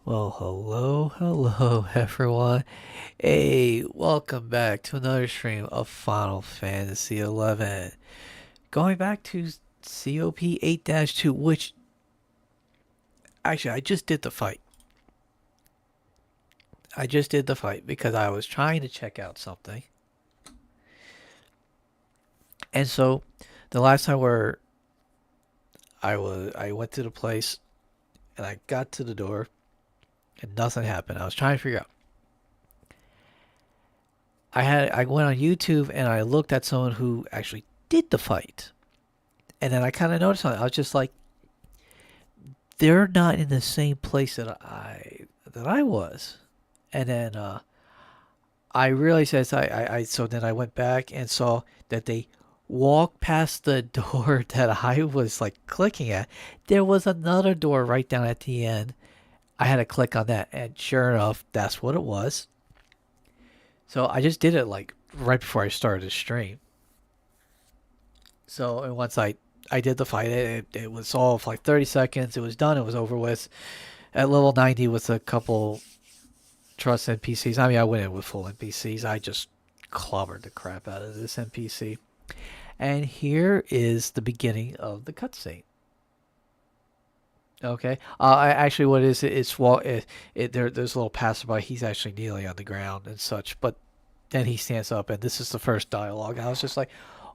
Well, hello, everyone. Hey, welcome back to another stream of Final Fantasy 11. Going back to COP 8-2, which actually I just did the fight. I just did the fight because I was trying to check out something. And so the last time where I went to the place and I got to the door and nothing happened. I was trying to figure out. I went on YouTube and I looked at someone who actually did the fight. And then I kind of noticed something. I was just like, they're not in the same place that I was. And then I realized as I so then I went back and saw that they walked past the door that I was like clicking at. There was another door right down at the end. I had to click on that, and sure enough, that's what it was. So I just did it like right before I started the stream. So and once I did the fight, it was all for like 30 seconds. It was done. It was over with. At level 90 with a couple trust NPCs. I mean, I went in with full NPCs. I just clobbered the crap out of this NPC. And here is the beginning of the cutscene. Okay. Actually, what it is there's a little passerby. He's actually kneeling on the ground and such. But then he stands up, and this is the first dialogue. And I was just like,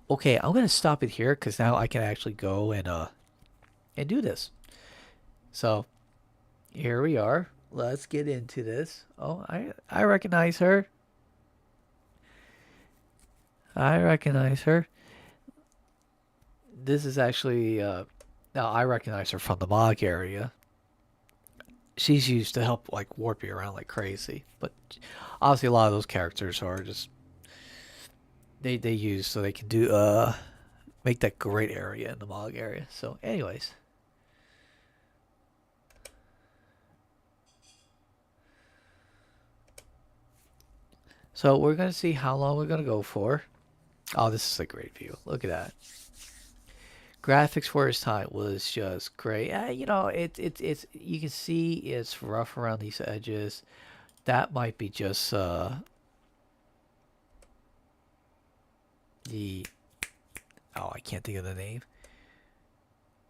okay, I'm gonna stop it here because now I can actually go and do this. So here we are. Let's get into this. Oh, I recognize her. I recognize her. This is actually now I recognize her from the Mog area. She's used to help like warp you around like crazy, but obviously a lot of those characters are just they use so they can do make that great area in the Mog area. So, anyways, so we're gonna see how long we're gonna go for. Oh, this is a great view. Look at that. Graphics for his time was just great. It's you can see it's rough around these edges. That might be just the I can't think of the name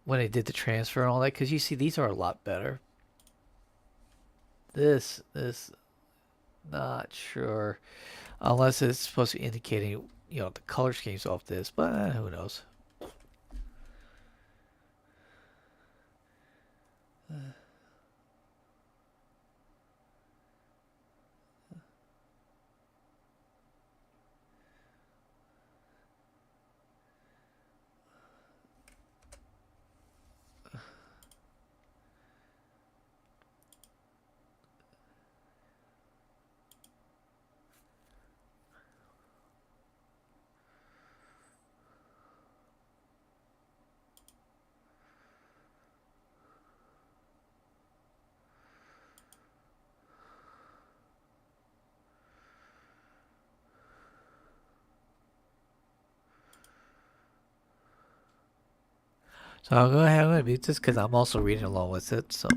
when they did the transfer and all that. Because you see, these are a lot better. This not sure unless it's supposed to be indicating the color schemes off this, but who knows. So I'll go ahead and mute this because I'm also reading along with it. So.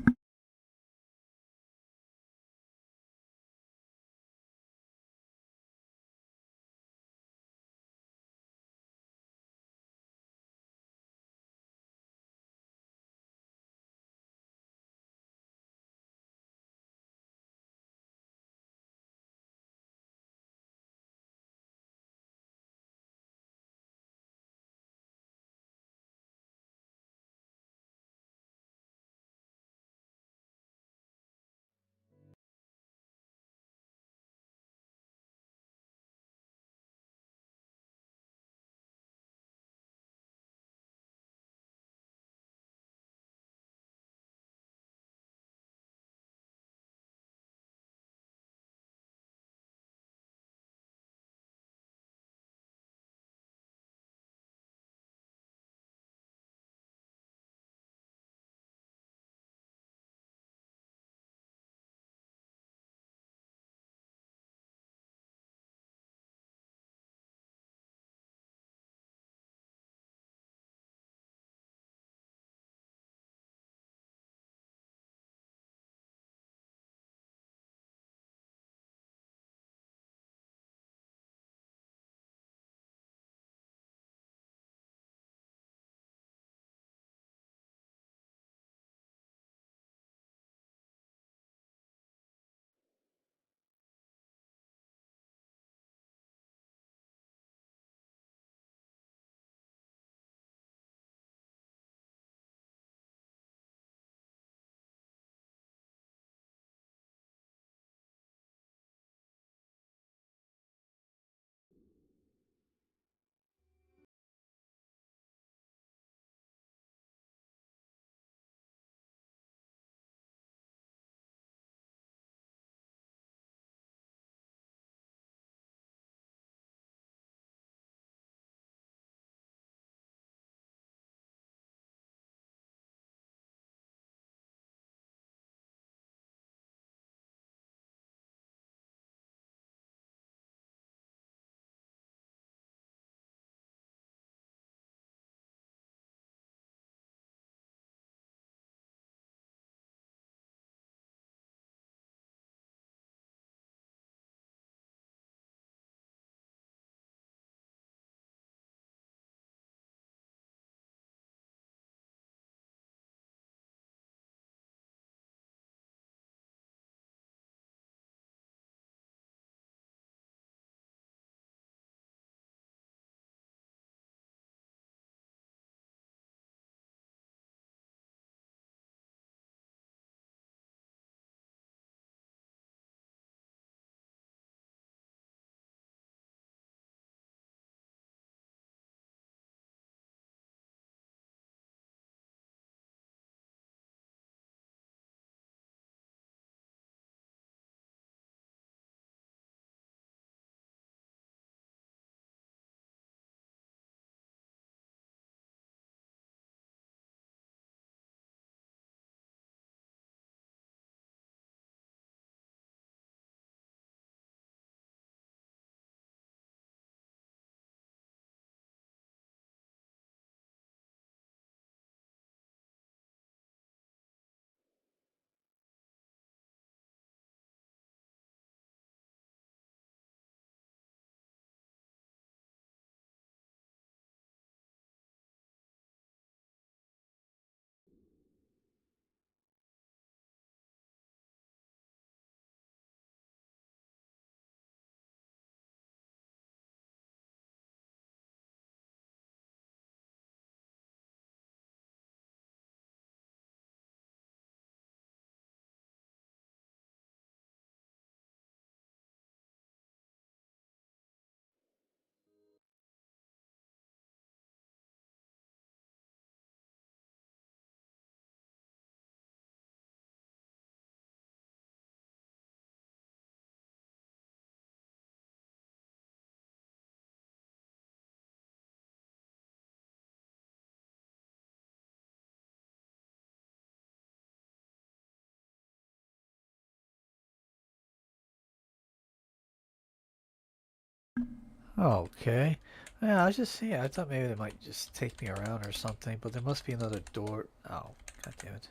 Okay. Yeah, I was just saying. I thought maybe they might just take me around or something, but there must be another door. Oh, god damn it.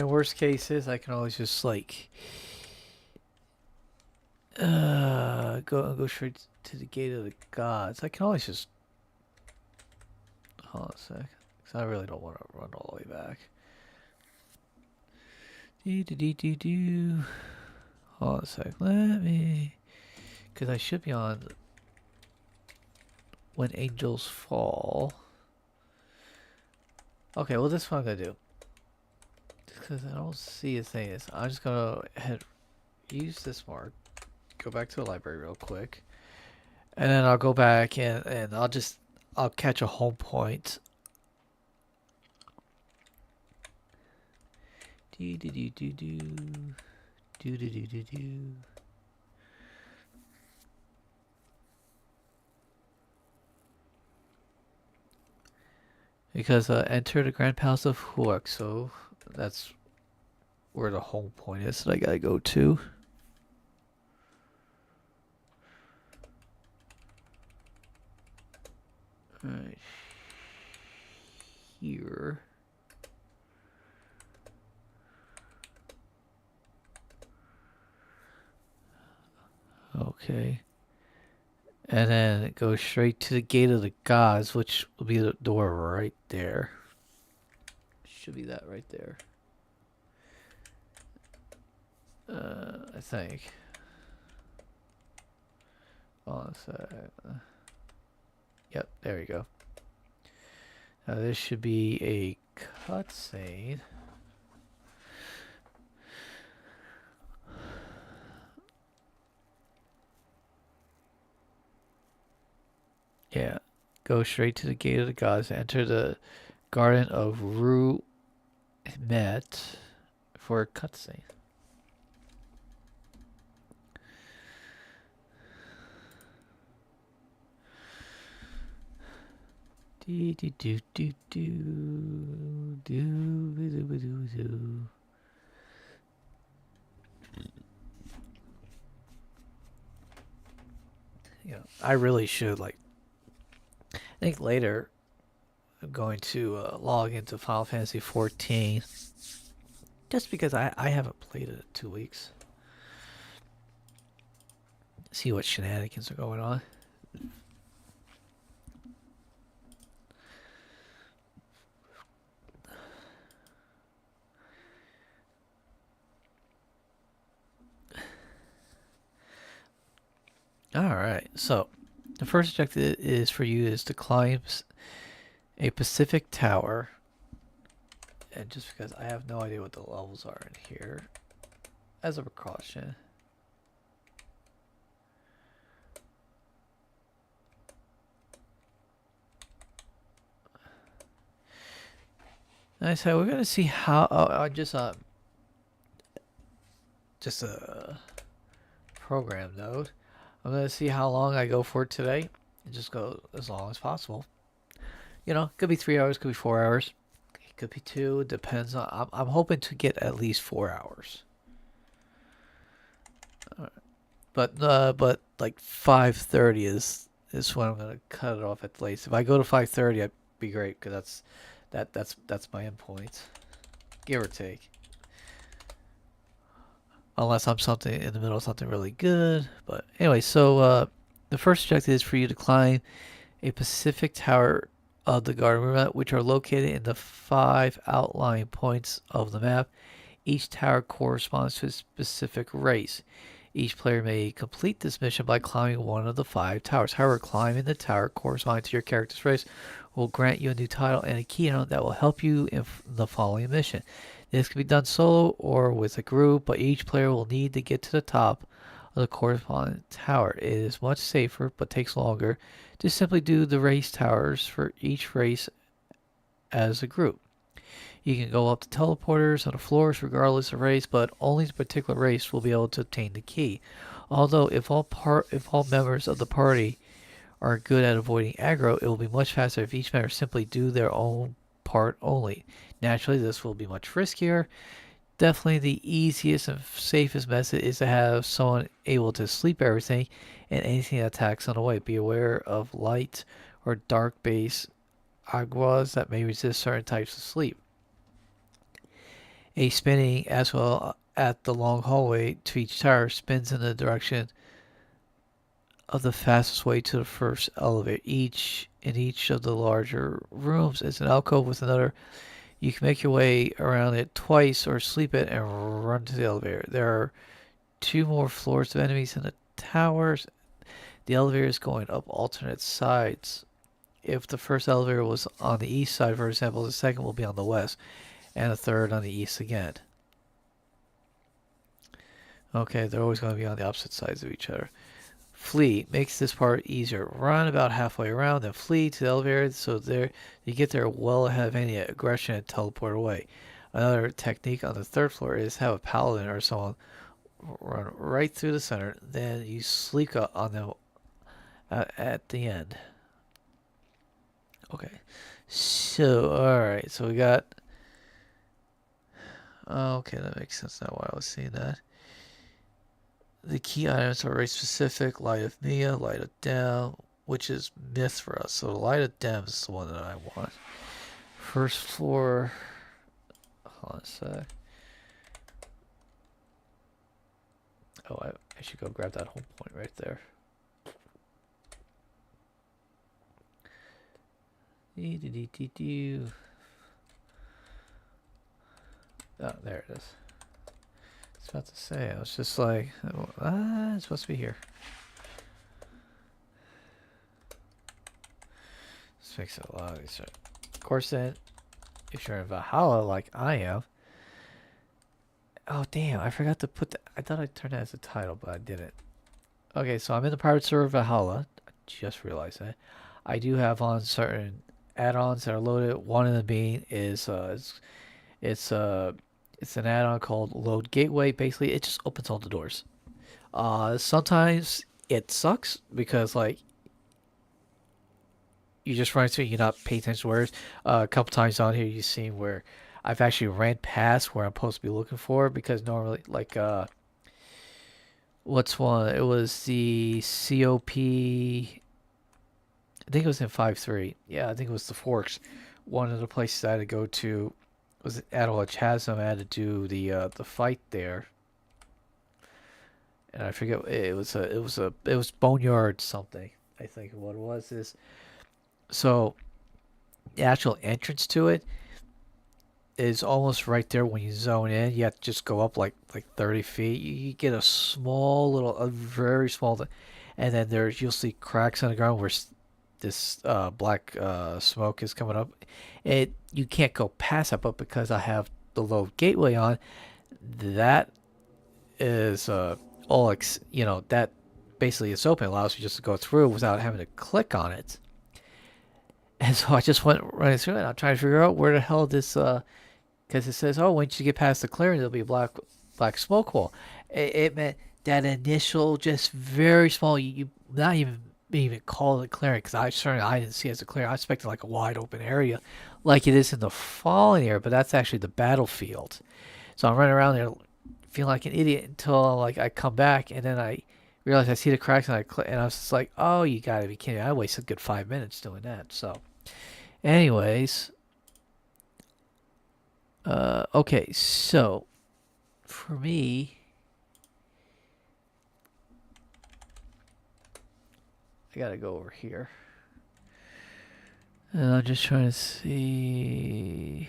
Worst case is I can always just like go straight to the gate of the gods. I can always just hold on a sec, because I really don't want to run all the way back. Do. Hold on a sec. Let me, because I should be on when angels fall. Okay, well this is what I'm gonna do. Because I don't see a thing. I'm just gonna use this mark, go back to the library real quick, and then I'll go back and I'll catch a home point. Do do do do do do do do do do. Because enter the Grand Palace of Huok, so that's where the home point is that I gotta go to. Right here. Okay. And then it goes straight to the gate of the gods, which will be the door right there. Should be that right there. I think. Oh, yep, there we go. Now this should be a cutscene. Yeah, go straight to the gate of the gods. Enter the garden of Ru Met for a cutscene. Do do do do do do do do do. You know, I really should like. I think later I'm going to log into Final Fantasy 14, just because I haven't played it in 2 weeks. See what shenanigans are going on. Alright, so the first objective is for you is to climb a Pacific Tower. And just because I have no idea what the levels are in here, as a precaution. Nice. So we're gonna see how. I just a program node. I'm gonna see how long I go for today, and just go as long as possible. You know, could be 3 hours, could be 4 hours, it could be 2. It depends on. I'm hoping to get at least 4 hours. But like 5:30 is when I'm gonna cut it off at the latest. If I go to 5:30, I'd be great because that's my endpoint, give or take. Unless I'm something in the middle of something really good. But anyway, so the first objective is for you to climb a Pacific Tower of the Garden River, which are located in the 5 outlying points of the map. Each tower corresponds to a specific race. Each player may complete this mission by climbing one of the 5 towers. However, climbing the tower corresponding to your character's race will grant you a new title and a keynote that will help you in the following mission. This can be done solo or with a group, but each player will need to get to the top of the corresponding tower. It is much safer, but takes longer, to simply do the race towers for each race as a group. You can go up to teleporters on the floors regardless of race, but only the particular race will be able to obtain the key. Although if all members of the party are good at avoiding aggro, it will be much faster if each member simply do their own part only. Naturally, this will be much riskier. definitely the easiest and safest method is to have someone able to sleep everything and anything that attacks on the way. Be aware of light or dark base aguas that may resist certain types of sleep. A spinning as well at the long hallway to each tower spins in the direction of the fastest way to the first elevator. Each of the larger rooms is an alcove with another. You can make your way around it twice or sleep it and run to the elevator. There are 2 more floors of enemies in the towers. The elevator is going up alternate sides. If the first elevator was on the east side, for example, the second will be on the west, and the third on the east again. Okay, they're always going to be on the opposite sides of each other. Flee makes this part easier. Run about halfway around, then flee to the elevator so there you get there well ahead of any aggression and teleport away. Another technique on the third floor is have a paladin or someone run right through the center, then you sneak up on them at the end. Okay, so alright, so we got. Okay, that makes sense now why I was seeing that. The key items are very specific. Light of Mia, Light of Dem, which is myth for us. So the Light of Dem is the one that I want. First floor. Hold on a sec. Oh, I should go grab that home point right there. Oh, there it is. I was about to say, I was just like, it's supposed to be here. This makes it a lot easier. Of course, then, if you're in Valhalla like I am. Oh, damn, I forgot to put that. I thought I turned that as a title, but I didn't. Okay, so I'm in the pirate server Valhalla. I just realized that. I do have on certain add-ons that are loaded. One of them being is it's an add-on called Load Gateway. Basically, it just opens all the doors. Sometimes it sucks because like you just run through, you're not paying attention to words. A couple times on here, you've seen where I've actually ran past where I'm supposed to be looking for because normally, like, what's one? It was the COP. I think it was in 5.3. Yeah, I think it was the Forks. One of the places I had to go to was at a chasm. I had to do the fight there, and I forget it was Boneyard something. I think what it was is so the actual entrance to it is almost right there when you zone in. You have to just go up like 30 feet. You get a very small, and then you'll see cracks on the ground where this black smoke is coming up. You can't go past that, but because I have the load gateway on, that is that basically it's open. It allows you just to go through without having to click on it. And so I just went running through it. And I'm trying to figure out where the hell this because it says, oh, once you get past the clearing, there'll be a black smoke wall. It meant that initial, just very small. You not even call it clearing because I didn't see it as a clearing. I expected like a wide open area, like it is in the Fallen area, but that's actually the battlefield. So I'm running around there, feeling like an idiot until like I come back and then I realize I see the cracks and and I was just like, oh, you gotta be kidding me! I wasted a good 5 minutes doing that. So, anyways. Okay, so for me, I gotta go over here. And I'm just trying to see.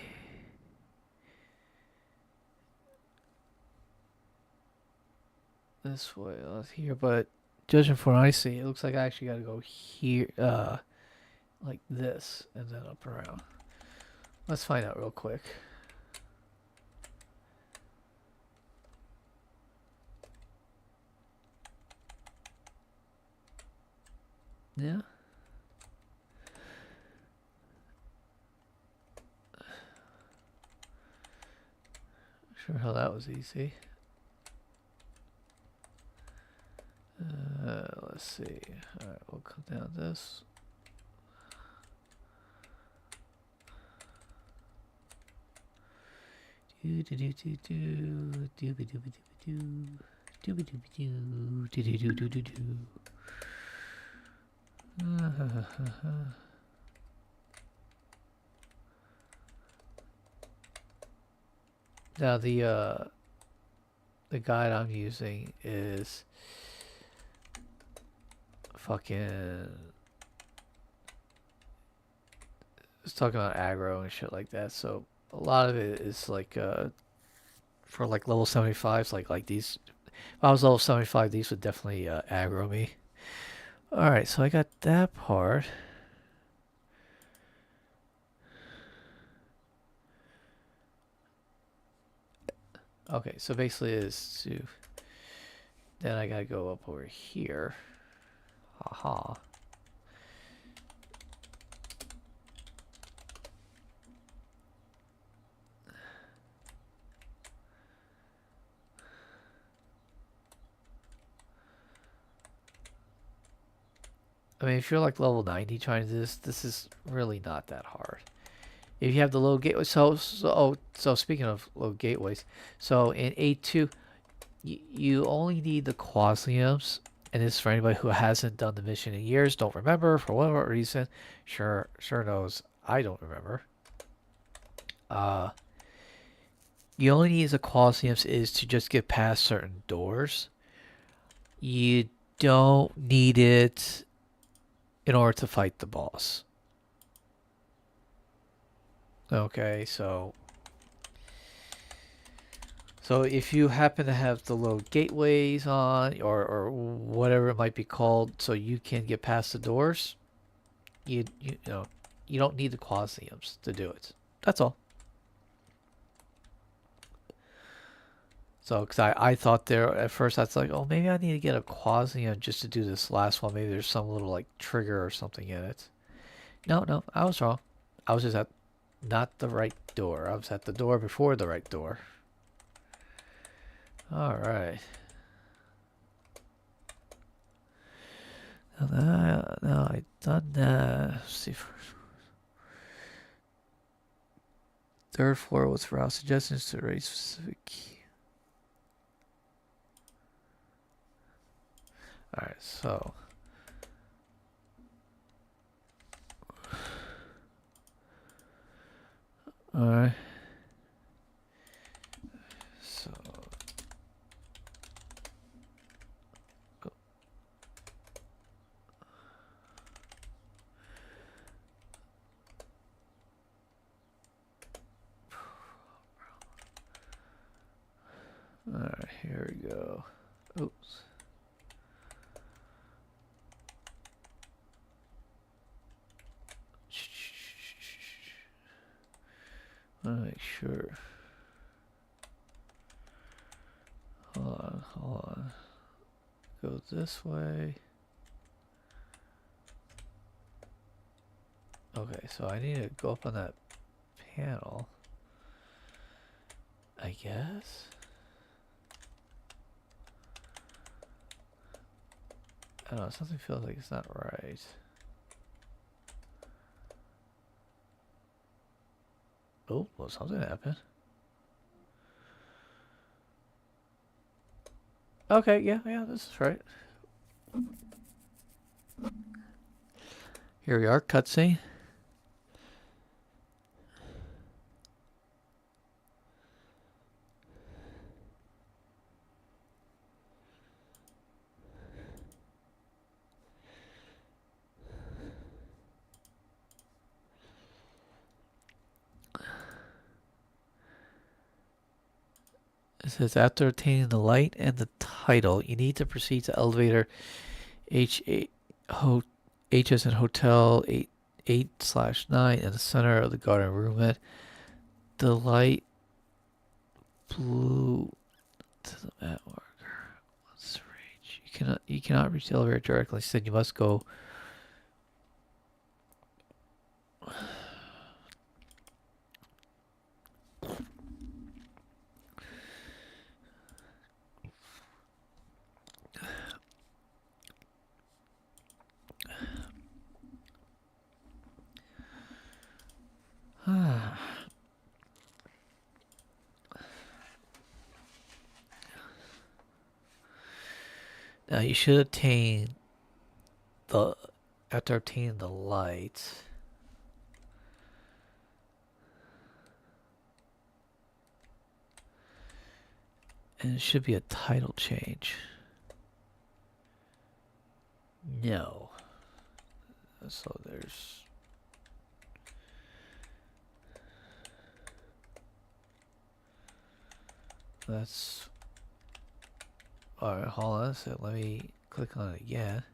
This way, here, but judging from what I see, it looks like I actually gotta go here, like this, and then up around. Let's find out real quick. Yeah. Sure how that was easy. Let's see. Alright, we'll come down this. Do do do do do do do do do do do do do do do do. Now the guide I'm using is fucking. It's talking about aggro and shit like that. So a lot of it is like for like level 75s, like these. If I was level 75, these would definitely aggro me. All right, so I got that part. Okay, so basically is to. Then I gotta go up over here. Haha. I mean, if you're like level 90 trying to do this is really not that hard. If you have the low gateway, so speaking of low gateways, so in 8.2, you only need the quasiums, and this is for anybody who hasn't done the mission in years, don't remember for whatever reason. Sure knows I don't remember. You only need the quasiums is to just get past certain doors. You don't need it in order to fight the boss. Okay, so if you happen to have the low gateways on or whatever it might be called, so you can get past the doors, you know you don't need the quasiums to do it. That's all. So, because I thought there at first, I was like, oh, maybe I need to get a quasium just to do this last one. Maybe there's some little like trigger or something in it. No, I was wrong. I was just at not the right door. I was at the door before the right door. All right. No, I done that. Let's see first. Third floor was for our suggestions to raise specific key. All right, so. All right. So. All right, here we go. Oops. I want to make sure. Hold on. Go this way. Okay, so I need to go up on that panel. I guess. I don't know, something feels like it's not right. Oh, well, something happened. Okay, yeah, this is right. Here we are, cutscene. It says after obtaining the light and the title, you need to proceed to elevator H8 HS in Hotel 8/9 in the center of the garden room. The light blue to the mat marker. What's the range? You cannot reach the elevator directly. Instead, you must go. Now you should obtain the after obtaining the light. And it should be a title change. No. So there's... That's... Alright, hold on. So let me click on it again.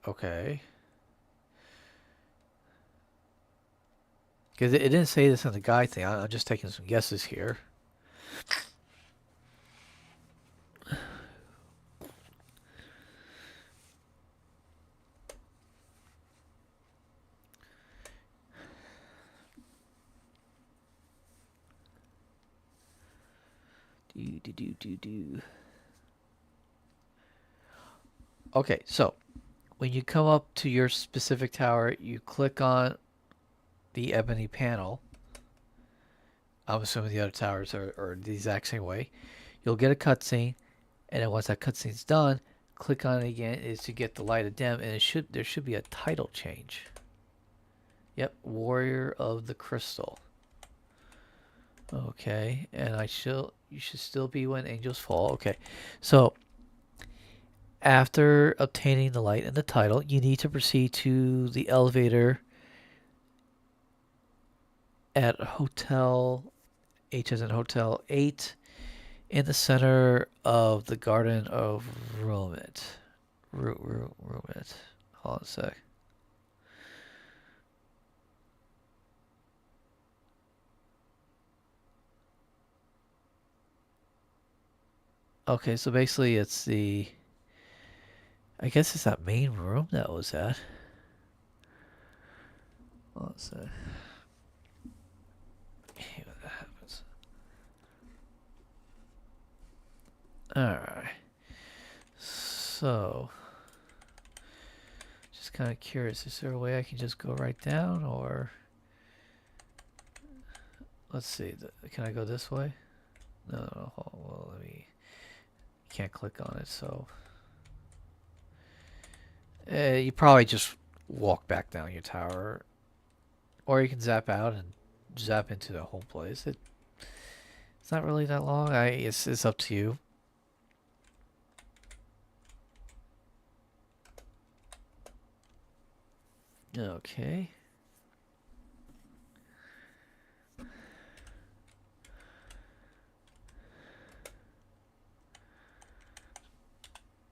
Okay. Because it didn't say this on the guide thing. I'm just taking some guesses here. Do. Okay, so when you come up to your specific tower, you click on the ebony panel. I'm assuming the other towers are the exact same way. You'll get a cutscene, and then once that cutscene's done, click on it again is to get the light of dim, and there should be a title change. Yep, Warrior of the Crystal. Okay, and you should still be when angels fall. Okay, so after obtaining the light and the title, you need to proceed to the elevator at Hotel H as in Hotel 8 in the center of the Garden of Rumet. Rumet. Hold on a sec. Okay, so basically it's the... I guess it's that main room that was at. Hold on a sec. Hey, what happens? Alright. So... Just kind of curious. Is there a way I can just go right down, or... Let's see. Can I go this way? No. Well, let me... Can't click on it, so... you probably just walk back down your tower. Or you can zap out and zap into the home place. It's not really that long. It's up to you. Okay.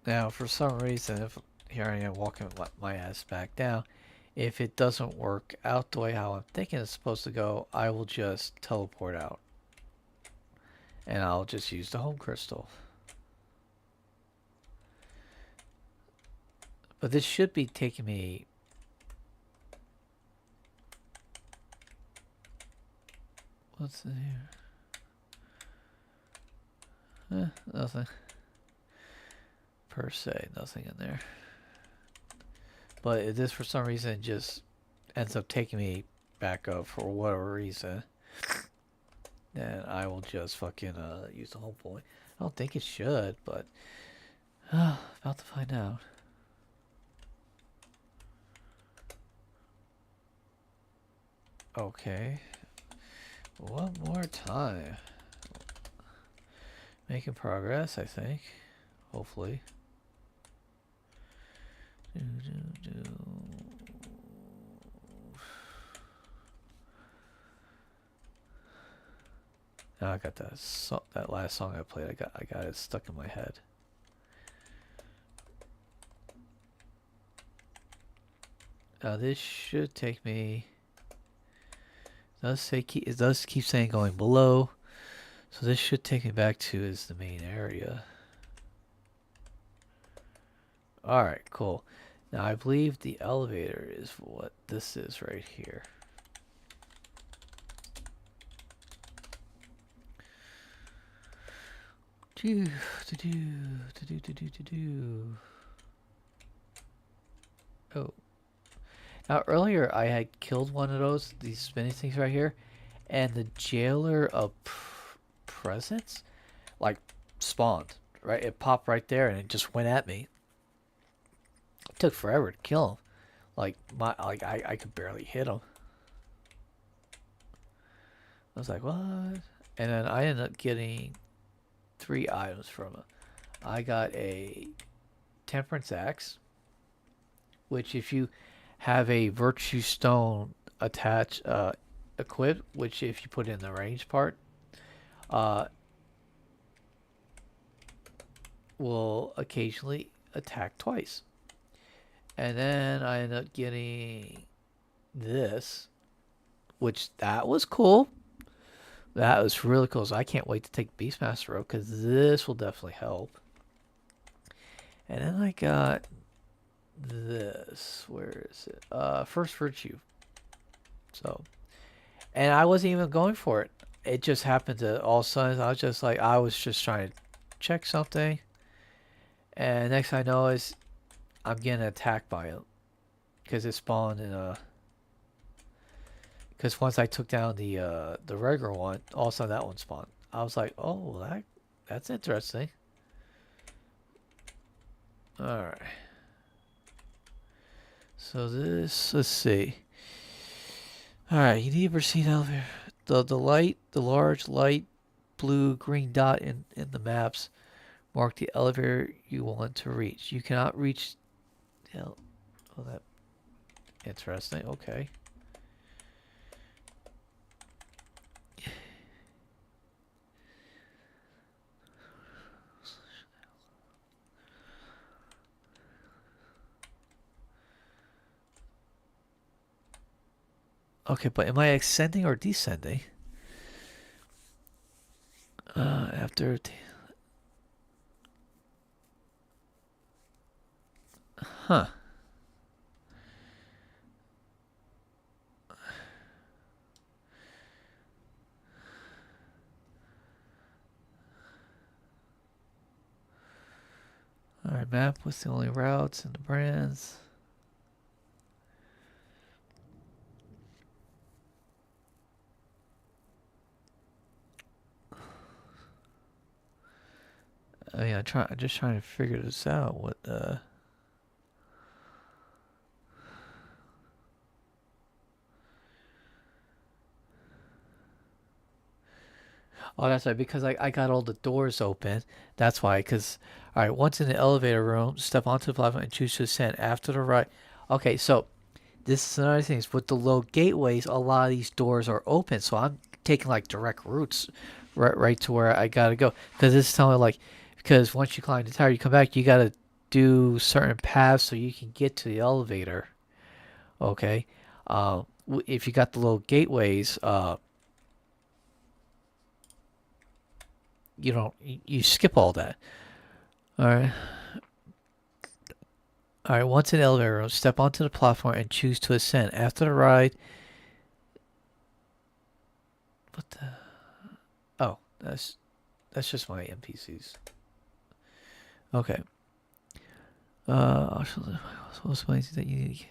Now, for some reason, if here I am walking my ass back down, if it doesn't work out the way how I'm thinking it's supposed to go, I will just teleport out. And I'll just use the home crystal. But this should be taking me... What's in here? Nothing. Per se, nothing in there. But this, for some reason, just ends up taking me back up for whatever reason. Then I will just fucking use the home point. I don't think it should, but about to find out. Okay. One more time. Making progress, I think. Hopefully. Now I got that last song I played. I got it stuck in my head. Now this should take me. It does keep saying going below, so this should take me back to is the main area. All right, cool. Now I believe the elevator is what this is right here. Oh. Now earlier I had killed one of these spinning things right here, and the jailer of presence like spawned. Right, it popped right there, and it just went at me. It took forever to kill him. I could barely hit him. I was like, what? And then I ended up getting 3 items from it. I got a temperance axe, which if you have a virtue stone attached, equipped, which if you put in the range part, uh, will occasionally attack twice. And then I ended up getting this, which that was cool. That was really cool. So I can't wait to take Beastmaster Road because this will definitely help. And then I got this. Where is it? First Virtue. So, and I wasn't even going for it. It just happened to all of a sudden. I was just trying to check something. And next I know is I'm getting attacked by it because it spawned in a. Because once I took down the regular one, all of a sudden that one spawned. I was like, oh, that's interesting. All right. So this, let's see. All right, you need to proceed elevator. The large light blue green dot in the maps mark the elevator you want to reach. You cannot reach. Oh, that interesting. Okay. Okay, but am I ascending or descending? After. Huh. Alright, map with the only routes and the brands. I mean, I'm just trying to figure this out. What Oh, that's right. Because I got all the doors open. That's why. Because, all right, once in the elevator room, step onto the platform and choose to ascend. After the right. Okay, so this is another thing. Is with the low gateways, a lot of these doors are open. So I'm taking like direct routes right to where I got to go. Because this is telling me like, because once you climb the tower, you come back, you got to do certain paths so you can get to the elevator. Okay. If you got the little gateways, you don't you skip all that. All right. All right. Once in the elevator room, step onto the platform and choose to ascend. After the ride, what the? Oh, that's just my NPCs. Okay. What's one thing that you need?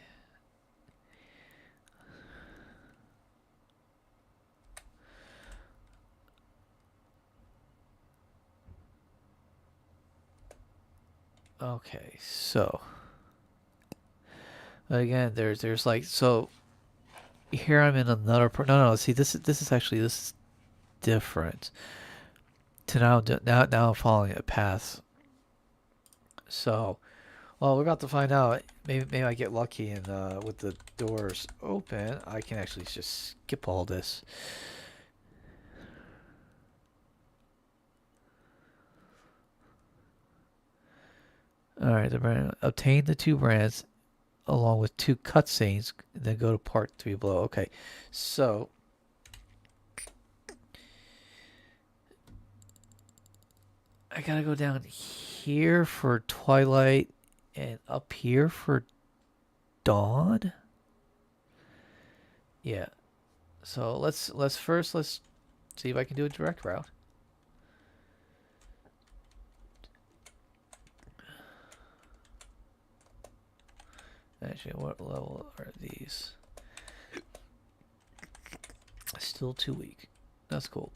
Okay, so again, there's like so here I'm in another no, see this is different. To now I'm following a path. So, well, we're about to find out. Maybe I get lucky and with the doors open, I can actually just skip all this. All right, the brand obtain the 2 brands along with 2 cutscenes, and then go to part 3 below. Okay, so I gotta go down here for Twilight and up here for Dawn. Yeah. So let's see if I can do a direct route. Actually, what level are these? Still too weak. That's cool.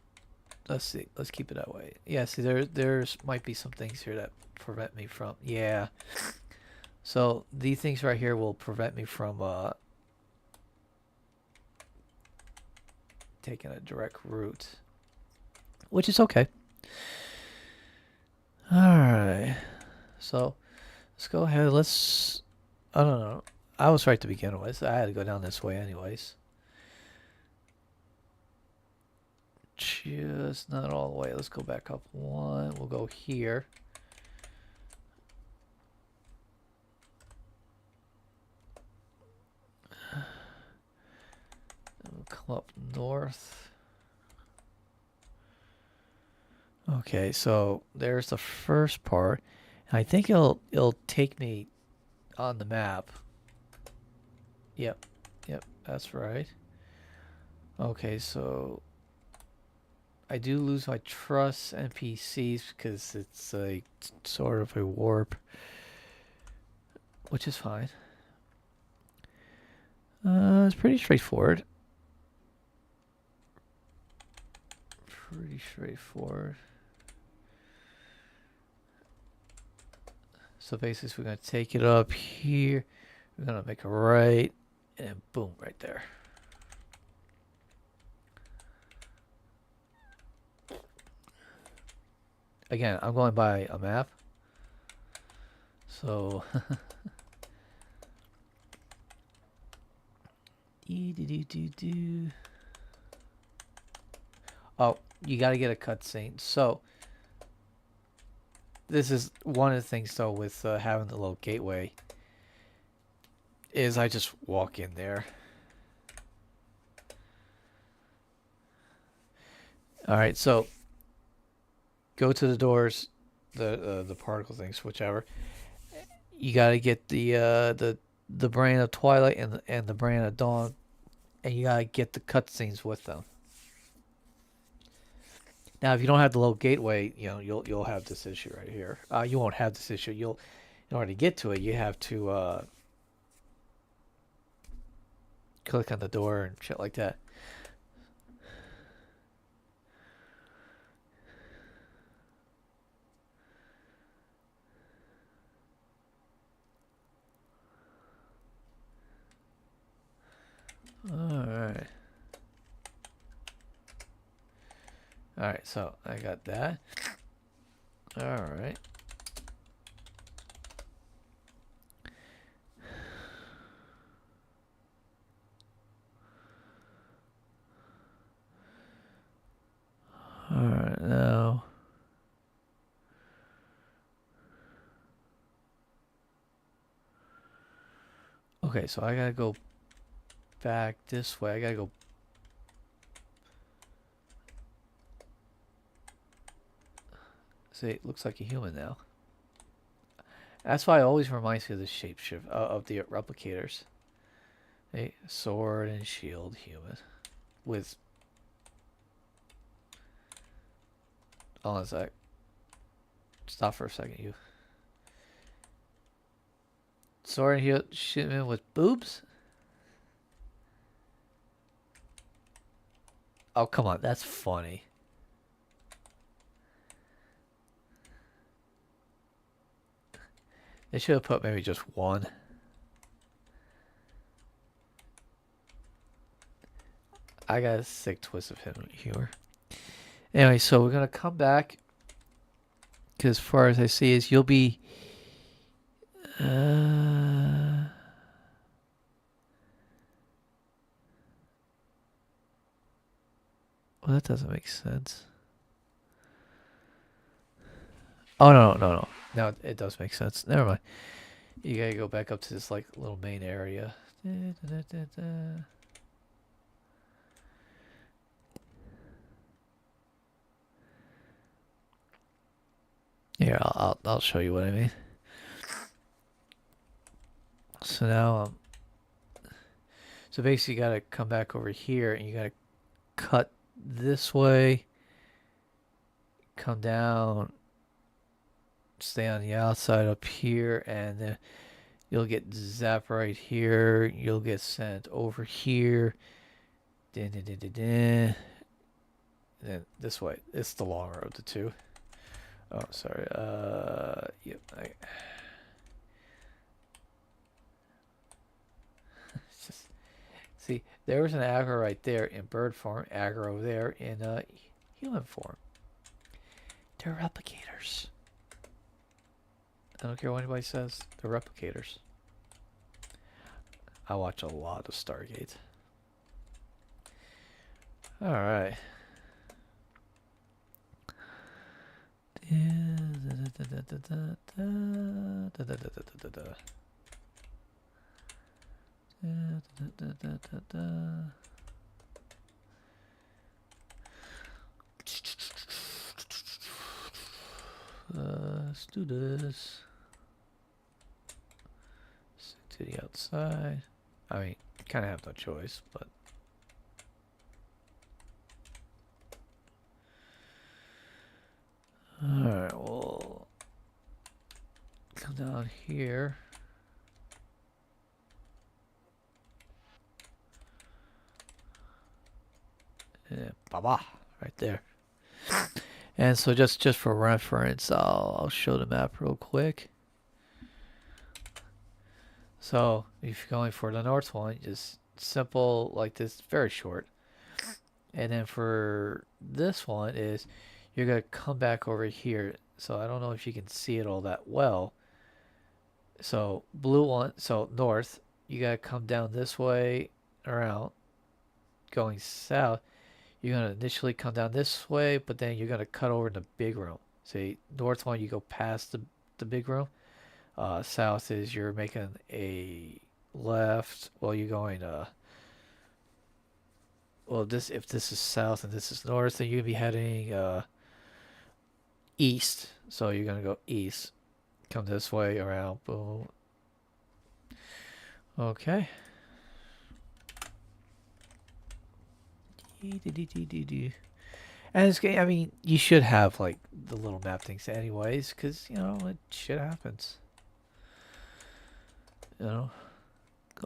Let's see. Let's keep it that way. Yeah, see, there's might be some things here that prevent me from. Yeah. So these things right here will prevent me from taking a direct route, which is okay. All right. So let's go ahead. Let's. I don't know. I was right to begin with. I had to go down this way anyways. Just not all the way. Let's go back up one. We'll go here. We'll come up north. Okay, so there's the first part. I think it'll take me on the map. Yep. Yep, that's right. Okay, so I do lose my trust NPCs because it's a sort of a warp, which is fine. It's pretty straightforward. Pretty straightforward. So basically, we're gonna take it up here. We're gonna make a right, and boom, right there. Again, I'm going by a map. So oh, you gotta get a cutscene. So this is one of the things though with having the little gateway is I just walk in there. All right, so go to the doors, the particle things, whichever. You gotta get the brain of Twilight and the brain of Dawn, and you gotta get the cutscenes with them. Now, if you don't have the little gateway, you know you'll have this issue right here. You won't have this issue. You'll in order to get to it, you have to click on the door and shit like that. Alright. Alright, so I got that. Alright. Alright, now. Okay, so I gotta go back this way. I gotta go. See, it looks like a human now. That's why it always reminds me of the shapeshift of the replicators. A sword and shield human with. Hold on a sec. Stop for a second, you. Sword and shield human with boobs. Oh, come on. That's funny. They should have put maybe just one. I got a sick twist of humor. Anyway, so we're going to come back. Because as far as I see is you'll be... well, that doesn't make sense. Oh, no. Now it does make sense. Never mind. You gotta go back up to this like little main area. Here, I'll show you what I mean. So now, so basically you gotta come back over here and you gotta cut this way, come down, stay on the outside up here, and then you'll get zapped right here. You'll get sent over here. Dun, dun, dun, dun, dun. And then this way. It's the long road to two. Oh, sorry. Yep. Just see, there was an aggro right there in bird form, aggro there in human form. They're replicators. I don't care what anybody says. They're replicators. I watch a lot of Stargate. All right. Let's do this. To the outside. I mean, kind of have no choice, but. Alright, we'll come down here. Yeah, baba, right there. And so just for reference, I'll show the map real quick. So if you're going for the north one, just simple like this, very short. And then for this one is you're gonna come back over here. So I don't know if you can see it all that well. So blue one, so north, you gotta come down this way around, going south. You're gonna initially come down this way, but then you're gonna cut over in the big room. See, north one you go past the big room. South is you're making a left. Well, you're going well, this if this is south and this is north, then you'd be heading east. So you're gonna go east. Come this way around. Boom. Okay. And it's, I mean, you should have like the little map things anyways, because you know it shit happens. You know,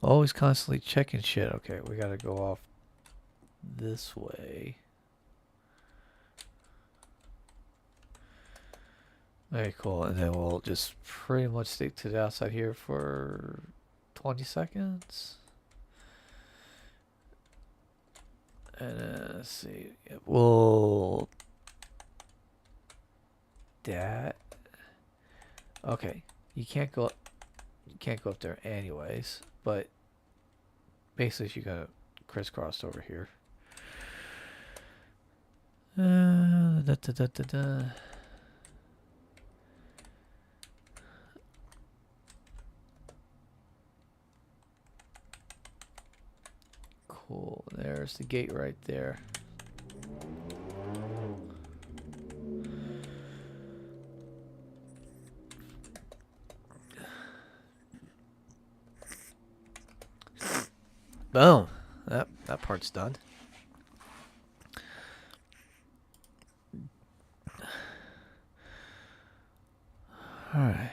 always constantly checking shit. Okay, we gotta go off this way. Very cool, and then we'll just pretty much stick to the outside here for 20 seconds. And let's see, we'll that. Okay, you can't go up there anyways, but basically you gotta crisscross over here. Da, da, da, da, da. Cool, there's the gate right there. Boom. That part's done. Alright.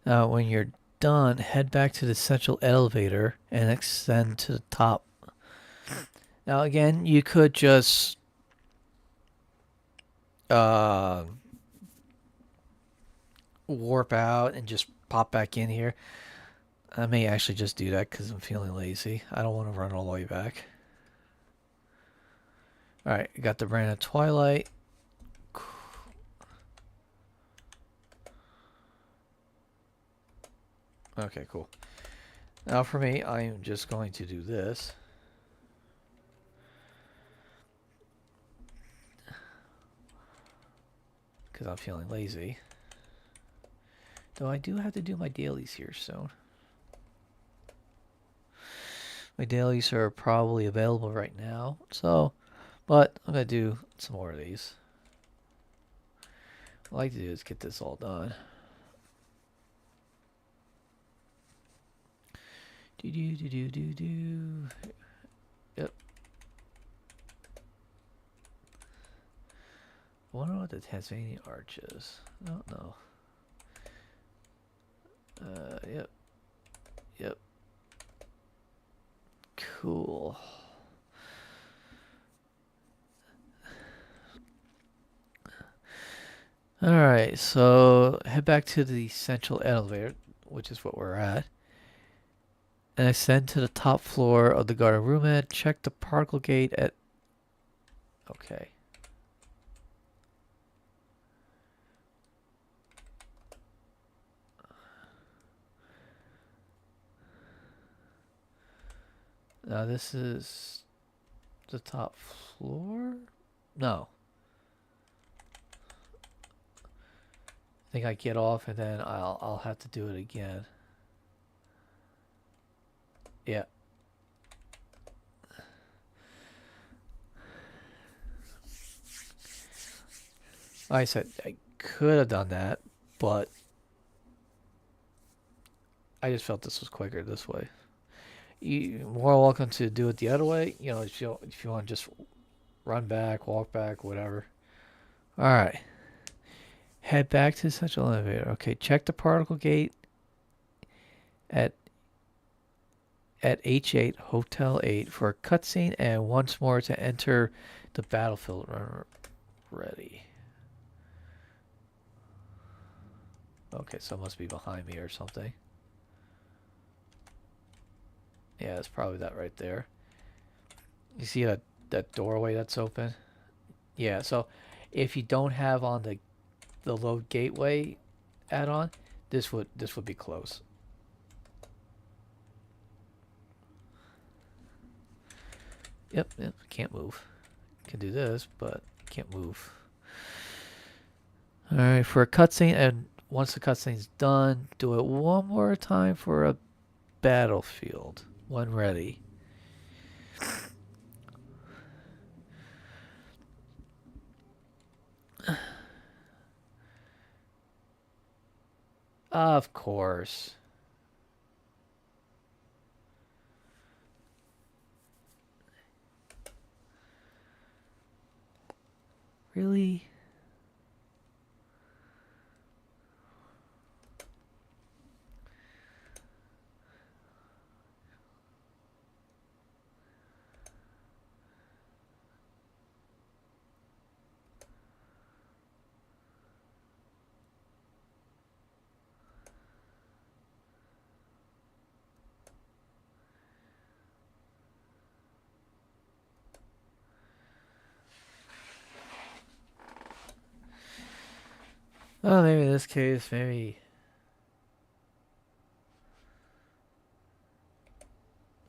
Now when you're done, head back to the central elevator and extend to the top. Now again, you could just warp out and just pop back in here. I may actually just do that because I'm feeling lazy. I don't want to run all the way back. Alright, got the brand of Twilight. Okay, cool. Now for me, I am just going to do this. Because I'm feeling lazy. Though I do have to do my dailies here soon. My dailies are probably available right now, so, but I'm going to do some more of these. What I like to do is get this all done. Do. Yep. I wonder what the Tasmanian Arch is. I don't know. Yep. Cool. Alright, so head back to the central elevator, which is what we're at. And ascend to the top floor of the garden room and check the particle gate at... Okay. Now this is the top floor? No. I think I get off and then I'll have to do it again. Yeah. Like I said, I could have done that, but I just felt this was quicker this way. You're more welcome to do it the other way. You know, if you want to just run back, walk back, whatever. All right. Head back to the central elevator. Okay, check the particle gate at H8 Hotel 8 for a cutscene and once more to enter the battlefield. Ready. Okay, so it must be behind me or something. Yeah, it's probably that right there. You see that doorway that's open? Yeah, so if you don't have on the load gateway add-on, this would be close. Yep, can't move. Can do this, but can't move. Alright, for a cutscene, and once the cutscene's done, do it one more time for a battlefield. When ready. Of course. Really? Oh, maybe in this case, maybe...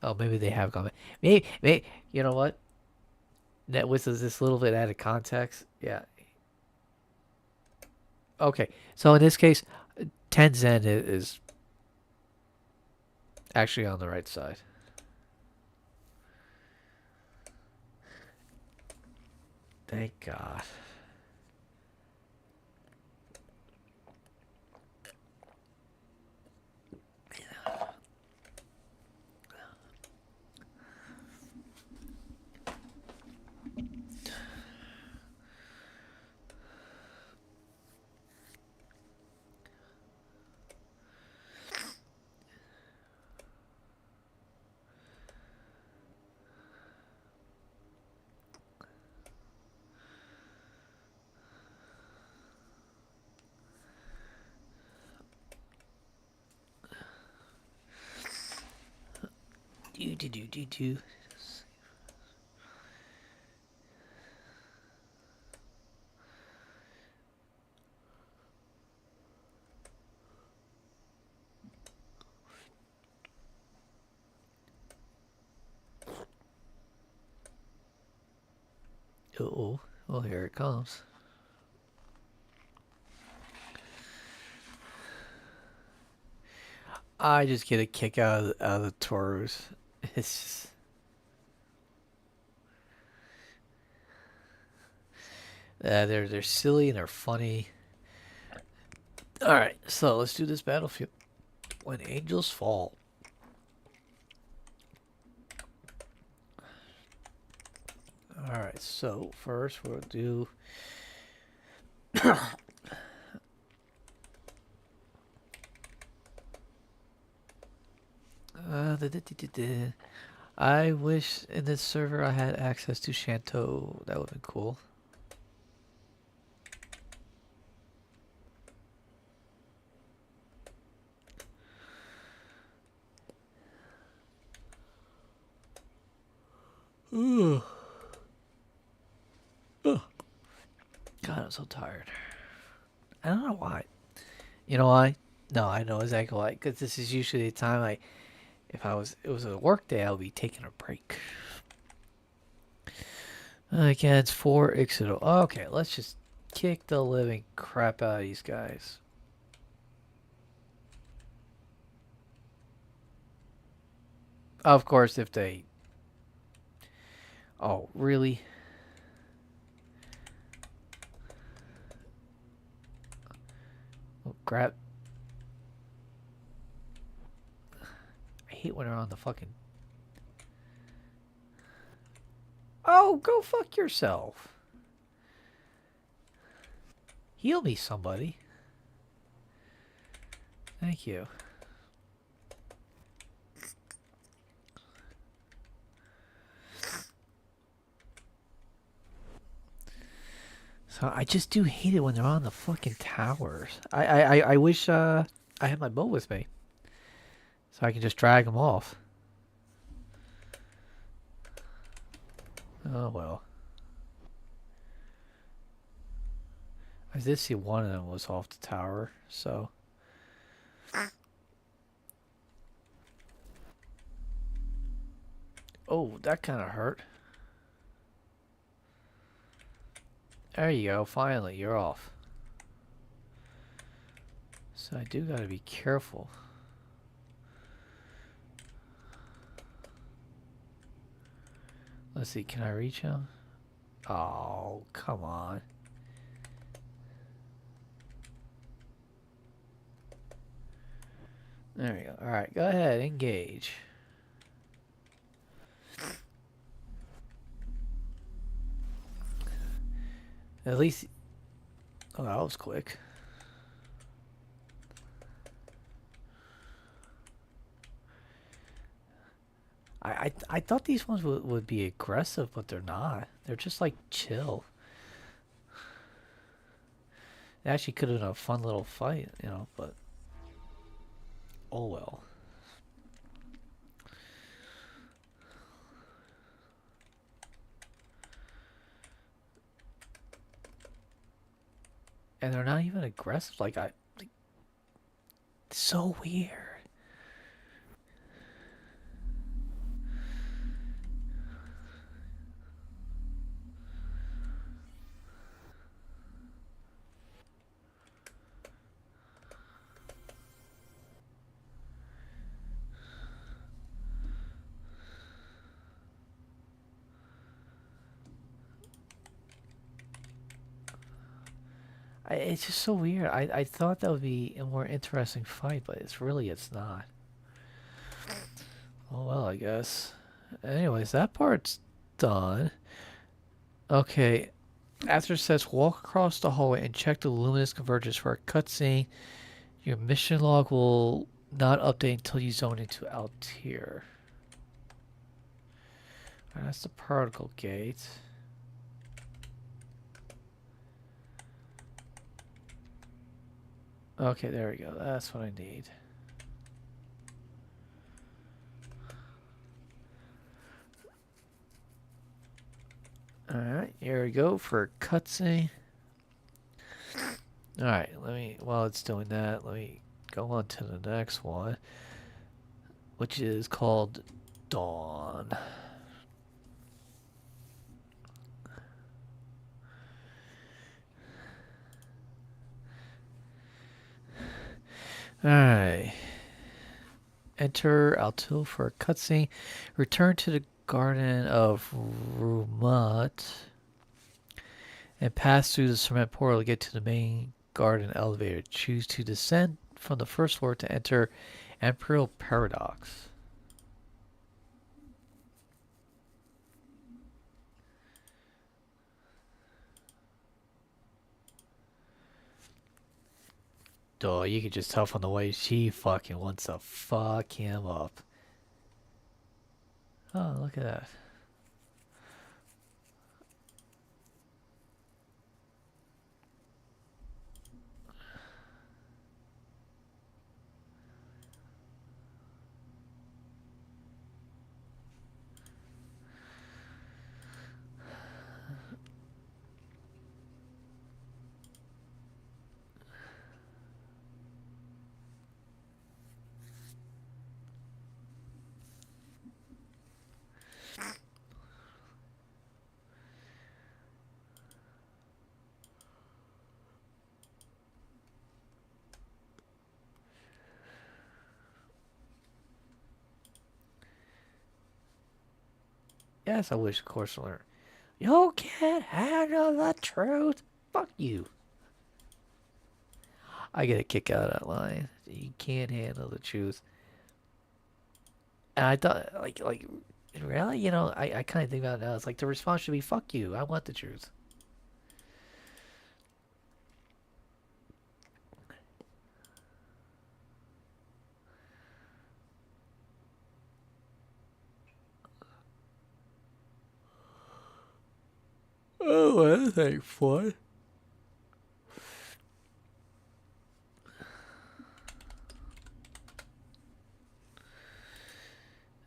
Oh, maybe they have gone. Maybe, you know what? That was this little bit out of context. Yeah. Okay, so in this case, Tenzin is actually on the right side. Thank God. Do. Oh, well, here it comes. I just get a kick out of the Taurus. It's just... they're silly and they're funny. All right, so let's do this battlefield. When angels fall. All right, so first we'll do. I wish in this server I had access to Shanto. That would have been cool. Ugh. Ugh. God, I'm so tired. I don't know why. You know why? No, I know exactly why. Because this is usually the time if it was a work day, I would be taking a break. Again, it's 4 Ixodo. Okay, let's just kick the living crap out of these guys. Of course, if they... Oh, really? Oh, grab... I hate when they're on the fucking... Oh, go fuck yourself. Heal me, somebody. Thank you. So I just do hate it when they're on the fucking towers. I wish I had my bow with me. So I can just drag them off. Oh well. I did see one of them was off the tower, so... Oh, that kind of hurt. There you go, finally, you're off. So I do gotta be careful. Let's see, can I reach him? Oh, come on. There we go. Alright, go ahead, engage. At least... Oh, that was quick. I thought these ones would be aggressive, but they're not. They're just like chill. It actually could have been a fun little fight, you know, but... Oh well. And they're not even aggressive. Like, it's so weird. It's just so weird. I thought that would be a more interesting fight, but it's not. Oh well, I guess. Anyways, that part's done. Okay. After it says walk across the hallway and check the luminous convergence for a cutscene, your mission log will not update until you zone into Altair. Alright, that's the particle gate. Okay, there we go. That's what I need. Alright, here we go for a cutscene. Alright, while it's doing that, let me go on to the next one, which is called Dawn. Alright. Enter Altil for a cutscene. Return to the Garden of Rumat and pass through the cement portal to get to the main garden elevator. Choose to descend from the first floor to enter Imperial Paradox. Duh, you can just tell from the way she fucking wants to fuck him up. Oh, look at that. Yes, I wish course learn. You can't handle the truth. Fuck you. I get a kick out of that line. You can't handle the truth. And I thought, really? You know, I kind of think about it now. It's like the response should be, fuck you. I want the truth. Oh, that ain't fun.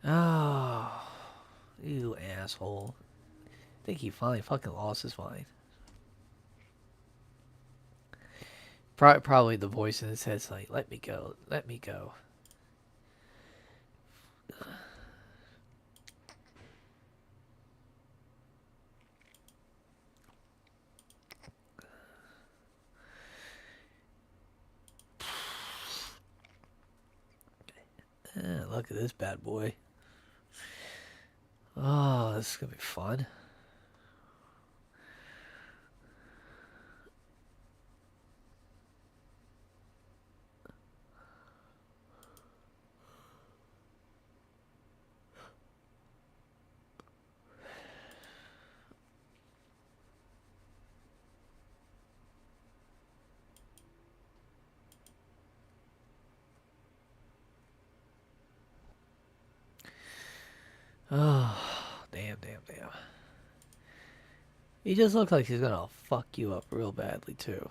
Oh, you asshole. I think he finally fucking lost his mind. Probably the voice in his head's like, let me go, let me go. Look at this bad boy. Oh, this is gonna be fun. Oh, damn, damn, damn. He just looks like he's gonna fuck you up real badly too.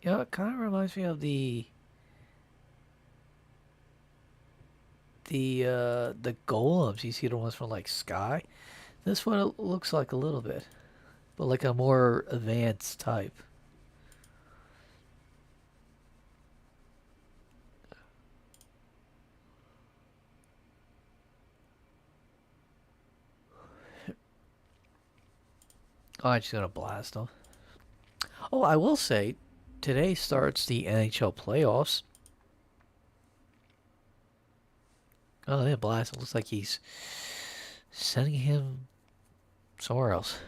You know, it kind of reminds me of the golems. You see the ones from like Sky. This one it looks like a little bit, but like a more advanced type. Oh, I'm just gonna blast them. Oh, I will say, today starts the NHL playoffs. Oh, they blast him. Looks like he's sending him somewhere else.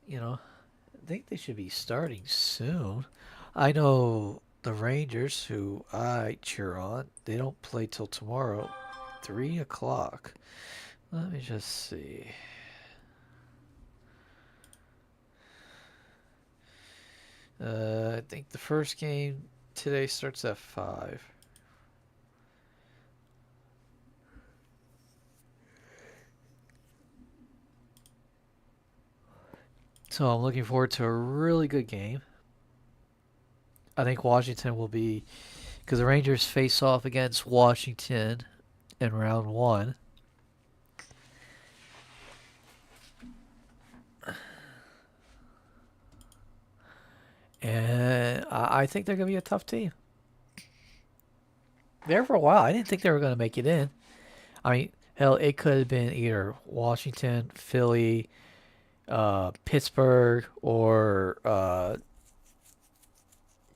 You know, I think they should be starting soon. I know the Rangers, who I cheer on, they don't play till tomorrow, 3 o'clock. Let me just see. I think the first game today starts at 5. So I'm looking forward to a really good game. I think Washington will be, because the Rangers face off against Washington in round one. And I think they're going to be a tough team. There for a while, I didn't think they were going to make it in. I mean, hell, it could have been either Washington, Philly, Pittsburgh, or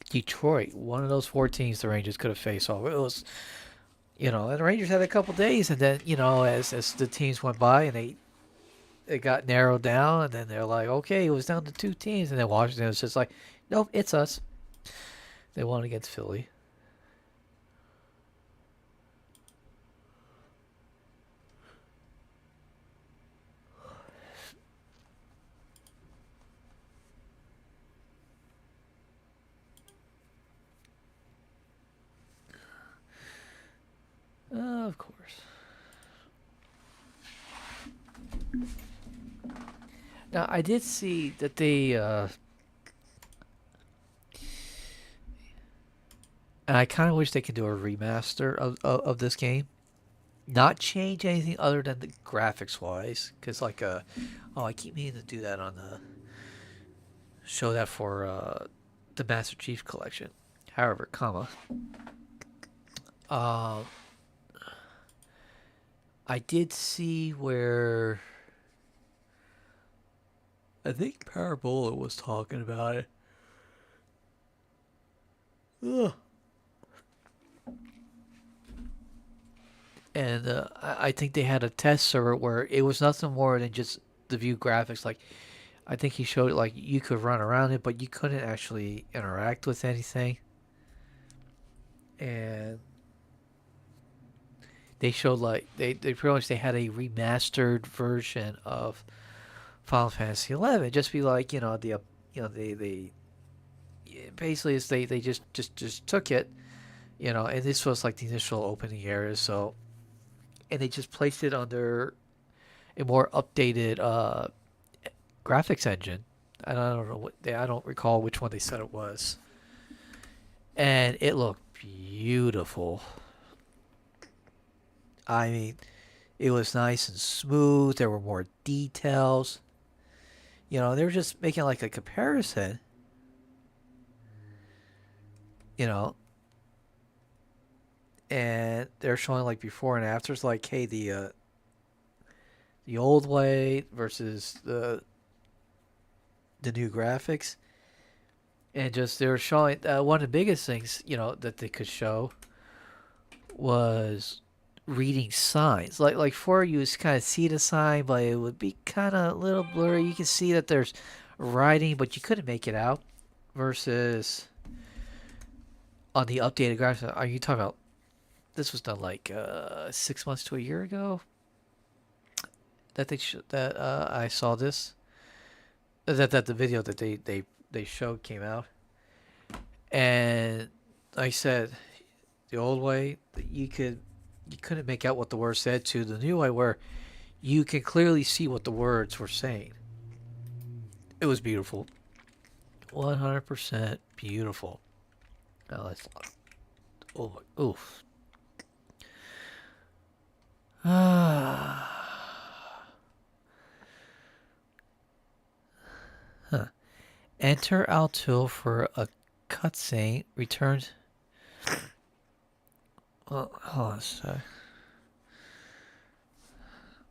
Detroit. One of those four teams the Rangers could have faced off. It was, and the Rangers had a couple days, and then as the teams went by and it got narrowed down, and then they're like, okay, it was down to 2 teams, and then Washington was just like, nope, it's us. They won against Philly. Now I did see that they, and I kind of wish they could do a remaster of this game. Not change anything other than the graphics wise, because like oh, I keep meaning to do that on the show that for the Master Chief Collection. However, uh, I did see where I think Parabola was talking about it. Ugh. And I think they had a test server where it was nothing more than just the view graphics. Like I think he showed like you could run around it, but you couldn't actually interact with anything. And they showed like they pretty much they had a remastered version of Final Fantasy 11. Just be like they basically is they just took it, and this was like the initial opening areas. So and they just placed it under a more updated graphics engine. And I don't know I don't recall which one they said it was, and it looked beautiful. I mean, it was nice and smooth. There were more details. They were just making like a comparison. You know, and they're showing like before and afters. Like, hey, the old way versus the new graphics, and just they were showing one of the biggest things that they could show was reading signs. Like for you kind of see the sign, but it would be kind of a little blurry. You can see that there's writing, but you couldn't make it out. Versus on the updated graphics, are you talking about this was done like 6 months to a year ago that that I saw this that the video that they showed came out, and like I said, the old way you couldn't make out what the words said, to the new way where you can clearly see what the words were saying. It was beautiful, 100% beautiful. Oh, that's oh oof. Huh. Enter Altul for a cutscene. Returns. Well, hold on a sec.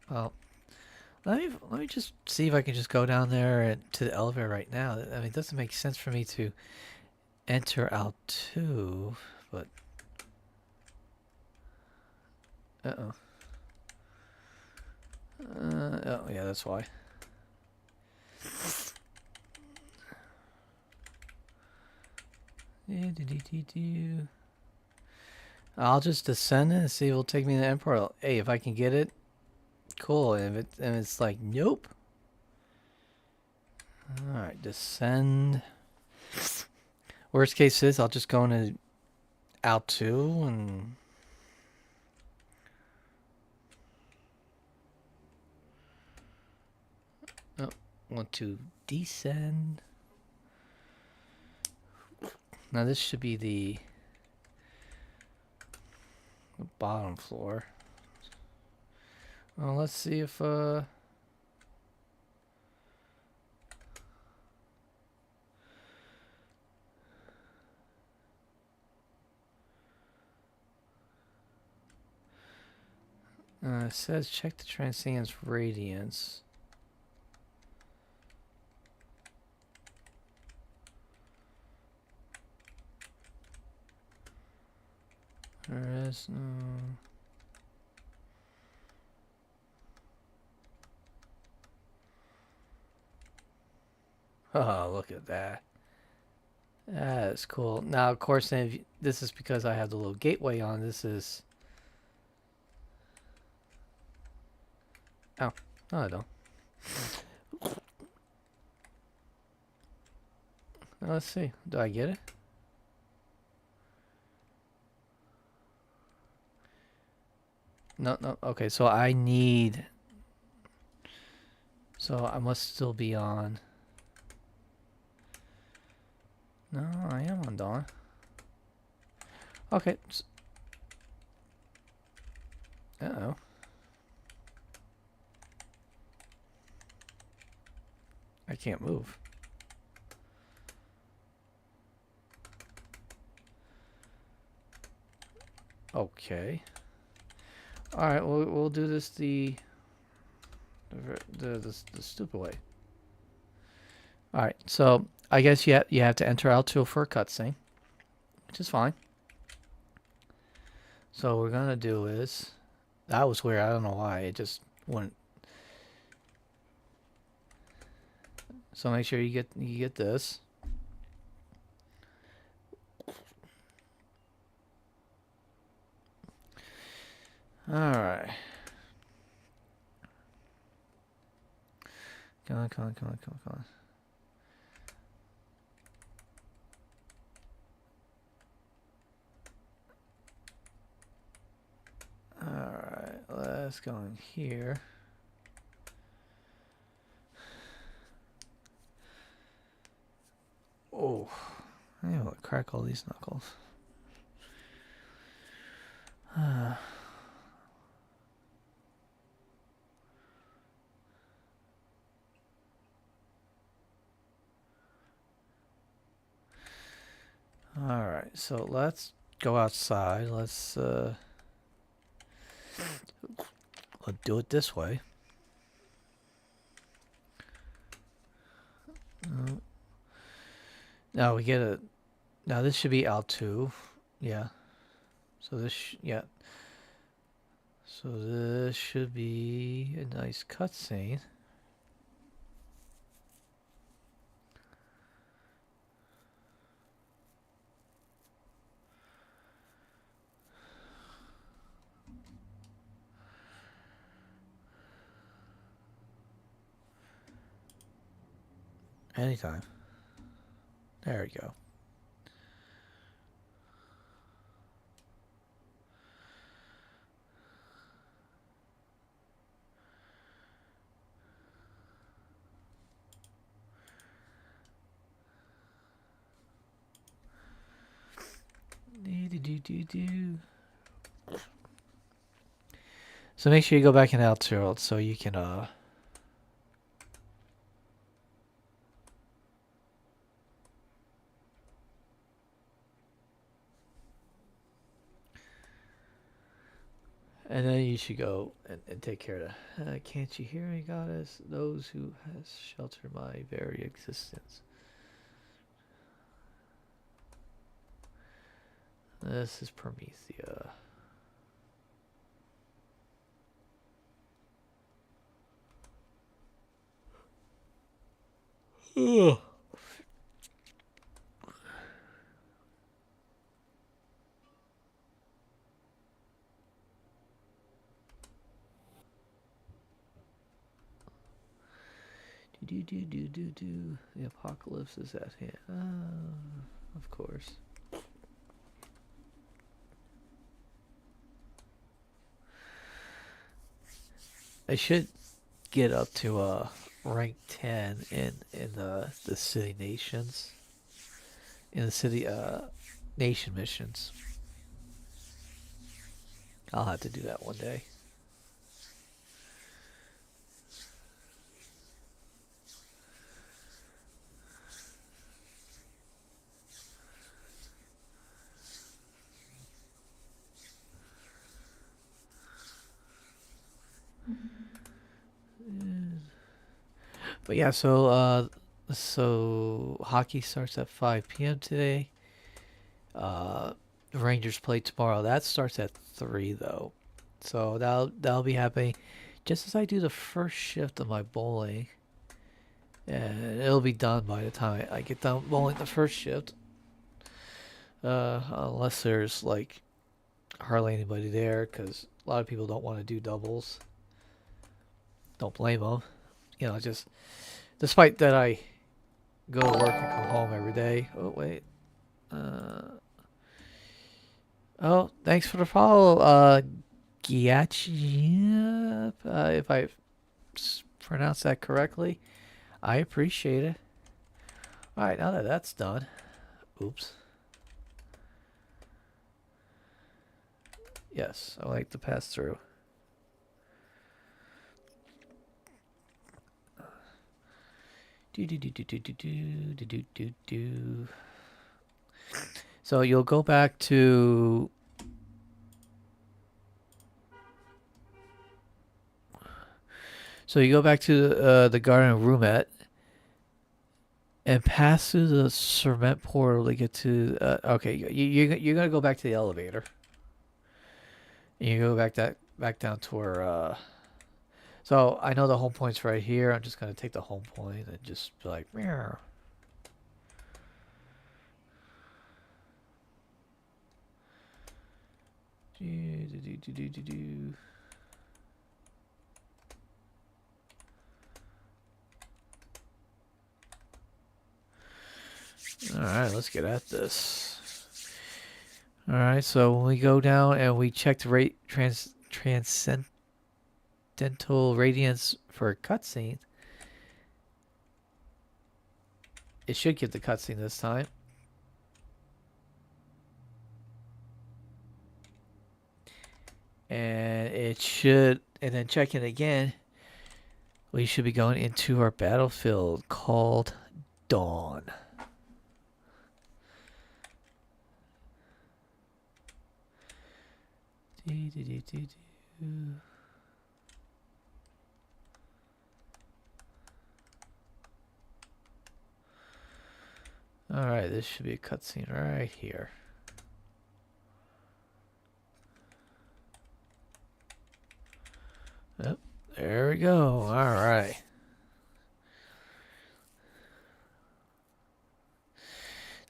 Well, let me just see if I can just go down there and to the elevator right now. I mean, it doesn't make sense for me to enter Altul, but oh, oh yeah, that's why. I'll just descend and see if it'll take me to the Emperor. Hey, if I can get it, cool. And it's like, nope. Alright, descend. Worst case is I'll just go into L2 and want to descend. Now this should be the bottom floor. Well, let's see if it says check the transience radiance. There is no. Oh, look at that. That is cool. Now, of course, then this is because I have the little gateway on. This is. Oh, no, I don't. Now, let's see. Do I get it? No, no. Okay, so I need So I must still be on. No, I am on Dawn. Okay. Uh-oh. I can't move. Okay. All right, we'll do this the stupid way. All right, so I guess you have to enter L2 for a cutscene, which is fine. So what we're gonna do is that was weird. I don't know why it just went. So make sure you get this. All right. Come on, come on, come on, come on, come on. Alright, let's go in here. Oh, I want to crack all these knuckles. Alright, so let's go outside. Let's do it this way. Now we get a. Now this should be L2. Yeah. So this, yeah. So this should be a nice cutscene. Anytime. There we go. So make sure you go back in Outworld so you can and then you should go and take care of can't you hear me, goddess? Those who has sheltered my very existence. This is Promethea. Ugh. Do. The apocalypse is at hand. Of course. I should get up to rank 10 in the city nations. In the city nation missions. I'll have to do that one day. But yeah, so hockey starts at 5 p.m. today. Rangers play tomorrow. That starts at 3 though. So that'll be happening just as I do the first shift of my bowling. And it'll be done by the time I get done bowling the first shift. Unless there's like hardly anybody there, because a lot of people don't want to do doubles. Don't blame them. You know, just despite that I go to work and come home every day. Oh wait. Oh, thanks for the follow, Giach. If I pronounced that correctly. I appreciate it. Alright, now that that's done. Oops. Yes, I like to pass through. Do. So you'll go back to the Garden of Rumet and pass through the cement portal to get to. Okay, you're gonna go back to the elevator. And you go back down to where. So I know the home point's right here. I'm just gonna take the home point and just be like, meow. Do. All right, let's get at this. All right, so when we go down and we check the transcendental radiance for a cutscene, it should give the cutscene this time. And it should, and then checking again, we should be going into our battlefield called Dawn. Alright, this should be a cutscene right here. Yep, there we go. Alright.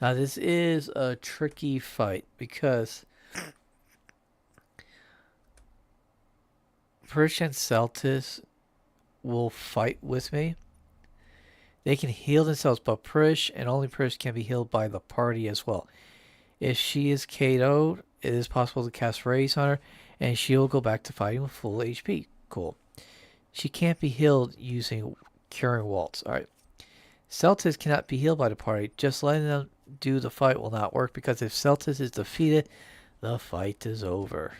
Now this is a tricky fight because Prish and Celtis will fight with me. They can heal themselves, but Prish and only Prish can be healed by the party as well. If she is KO'd, it is possible to cast Raise on her, and she will go back to fighting with full HP. Cool. She can't be healed using Curing Waltz. Alright. Celtis cannot be healed by the party. Just letting them do the fight will not work because if Celtis is defeated, the fight is over.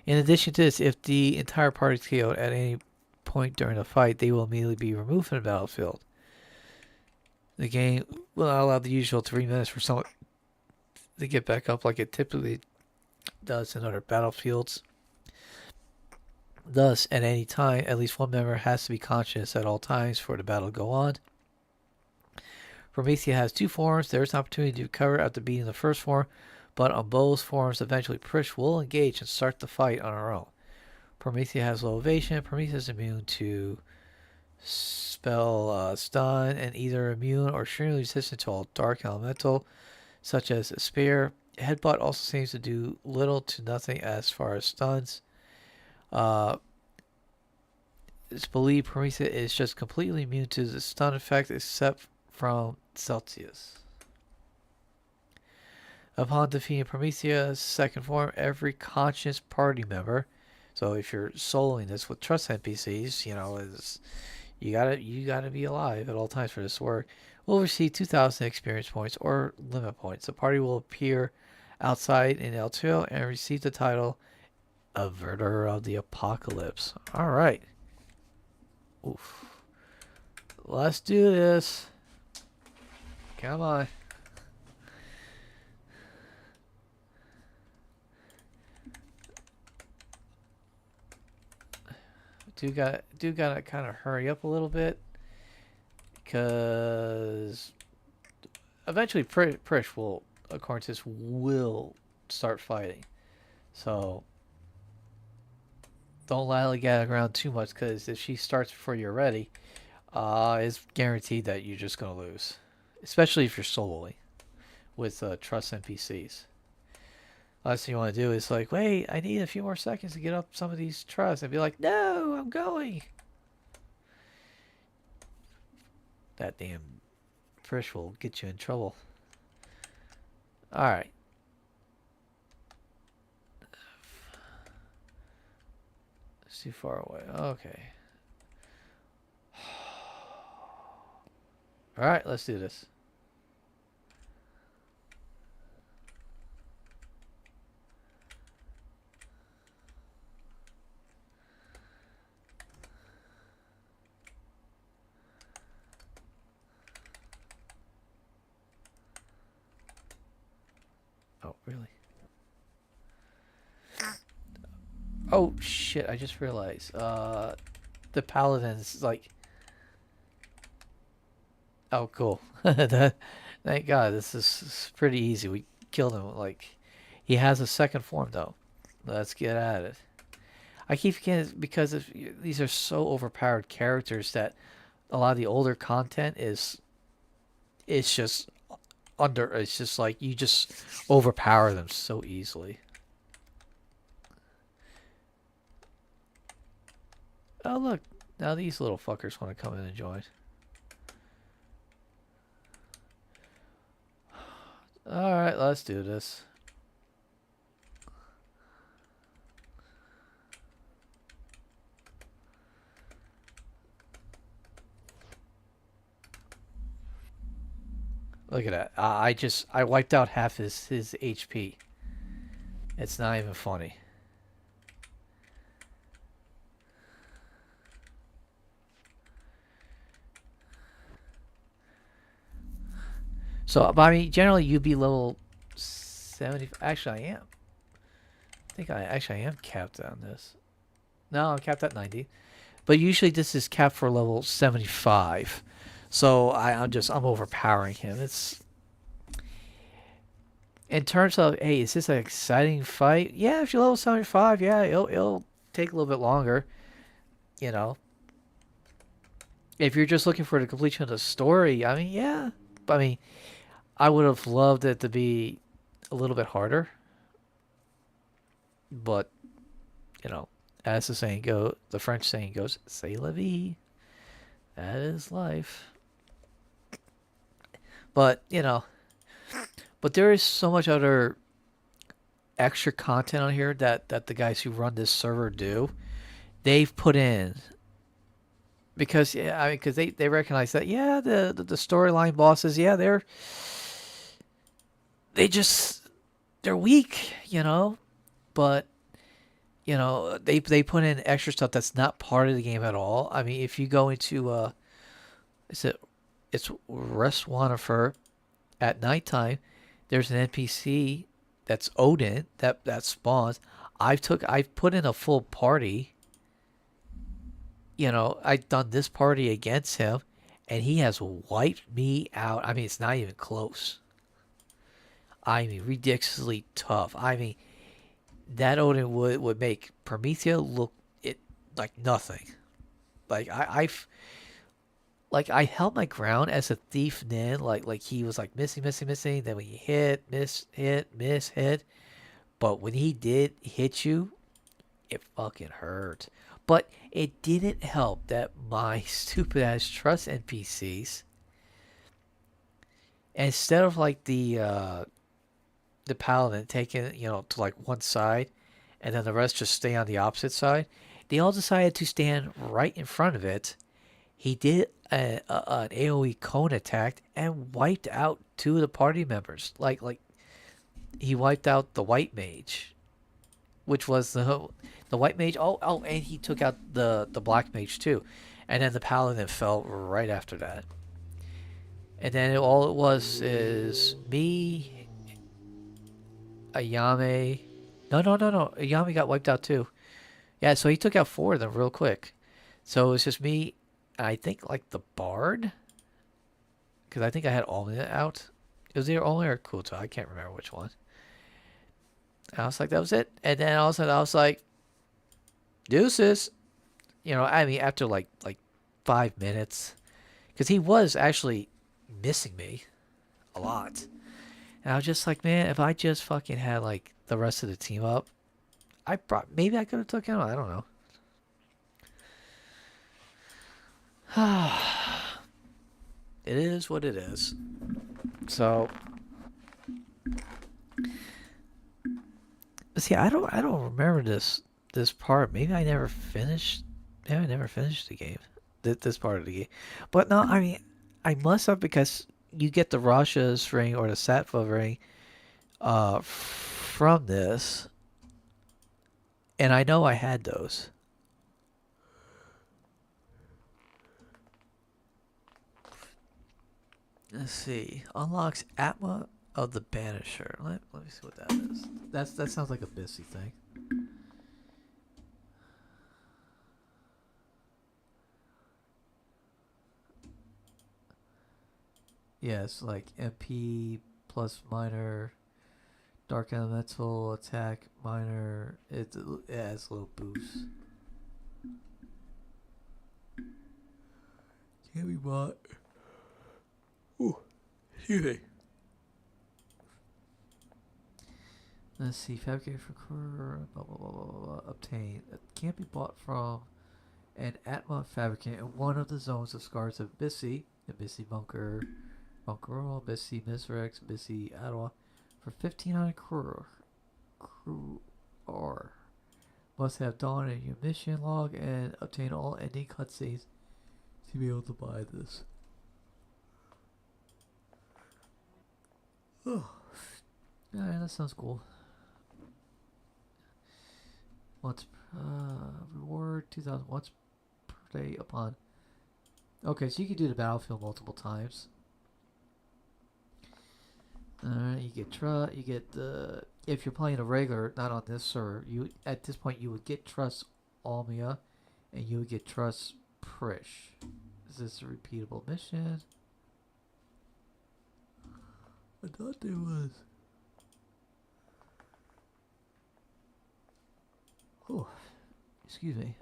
In addition to this, if the entire party is KO'd at any point during the fight, they will immediately be removed from the battlefield. The game will not allow the usual 3 minutes for someone to get back up like it typically does in other battlefields. Thus, at any time, at least one member has to be conscious at all times for the battle to go on. Promethea has 2 forms. There is an opportunity to recover after beating the first form, but on both forms, eventually Prish will engage and start the fight on her own. Promethea has low evasion. Promethea is immune to spell stun and either immune or extremely resistant to all dark elemental, such as a spear. Headbutt also seems to do little to nothing as far as stuns. It's believed Promethea is just completely immune to the stun effect except from Celsius. Upon defeating Promethea's second form, every conscious party member, so if you're soloing this with trust NPCs, is you gotta be alive at all times for this to work, will receive 2,000 experience points or limit points. The party will appear outside in El Trio and receive the title Averter of the Apocalypse. Alright. Oof. Let's do this. Come on. Do gotta kind of hurry up a little bit because eventually Prish will, according to this, will start fighting. So don't lollygag around too much because if she starts before you're ready, it's guaranteed that you're just gonna lose, especially if you're soloing with trust NPCs. Last thing you want to do is like, wait, I need a few more seconds to get up some of these trusts, and be like, no, I'm going. That damn Prish will get you in trouble. Alright. It's too far away. Okay. All right, let's do this. Oh, really? Oh shit! I just realized. The paladins like. Oh, cool. Thank God. This is pretty easy. We killed him. Like, he has a second form though. Let's get at it. I keep forgetting because these are so overpowered characters that a lot of the older content is it's just under. It's just like you just overpower them so easily. Oh look, now these little fuckers want to come in and join. All right, let's do this. Look at that. I wiped out half his HP. It's not even funny. So, I mean, generally you'd be level 70. Actually, I am. I think I am capped on this. No, I'm capped at 90. But usually this is capped for level 75. So I'm overpowering him. It's in terms of, hey, is this an exciting fight? Yeah, if you're level 75, yeah, it'll take a little bit longer. You know, if you're just looking for the completion of the story, I mean, yeah. I mean, I would have loved it to be a little bit harder, but you know, as the French saying goes, "C'est la vie." That is life. But but there is so much other extra content on here that the guys who run this server do. They've put in because yeah, I mean, because they recognize that yeah, the storyline bosses, yeah, they just they're weak, but they put in extra stuff that's not part of the game at all. I mean, if you go into is it it's Restwanifer at nighttime, there's an NPC that's Odin that spawns. I've put in a full party. I've done this party against him, and he has wiped me out. I mean, it's not even close. I mean, ridiculously tough. I mean, that Odin would make Promethea look it like nothing. Like I held my ground as a thief then, like he was like missing, missing, missing. Then when he hit, miss, hit, miss, hit. But when he did hit you, it fucking hurt. But it didn't help that my stupid ass trust NPCs, instead of like the paladin taking to like one side, and then the rest just stay on the opposite side, they all decided to stand right in front of it. He did an AoE cone attack and wiped out two of the party members. Like he wiped out the white mage, which was the white mage. Oh, and he took out the black mage too, and then the paladin fell right after that. And then all it was is me, Ayame. No, no, no, no. Ayame got wiped out too. Yeah, so he took out four of them real quick. So it was just me. I think like the bard, because I think I had Almina out. It was either Almina or Kuto. I can't remember which one. And I was like, that was it. And then all of a sudden I was like, deuces. I mean, after like 5 minutes, because he was actually missing me a lot. And I was just like, man, if I just fucking had like the rest of the team up, maybe I could have took him. I don't know. It is what it is. So, see, I don't remember this part. Maybe I never finished. Maybe I never finished the game. This part of the game. But no, I mean, I must have because you get the Rasha's ring or the Sattva ring from this, and I know I had those. Let's see. Unlocks Atma of the Banisher. Let me see what that is. That sounds like a busy thing. Yeah, it's like MP plus minor dark elemental attack minor. It has a little boost. Can't be bought. Ooh, excuse me. Let's see. Fabricated for blah, blah, blah, blah, blah, blah. Obtain. It can't be bought from an Atma fabricant in one of the zones of Scars of Bissy, Abyssy Bunker, Bunker, Abyssy Misrex, Abyssy Ottawa, for 1,500 crew or must have Dawn in your mission log and obtain all ending cutscenes to be able to buy this. Oh, yeah, that sounds cool. Once reward 2,000 once per day upon. Okay, so you can do the battlefield multiple times. You get you get the if you're playing a regular, not on this server. You at this point you would get Trust Almia, and you would get Trust Prish. Is this a repeatable mission? I thought there was. Oh, excuse me.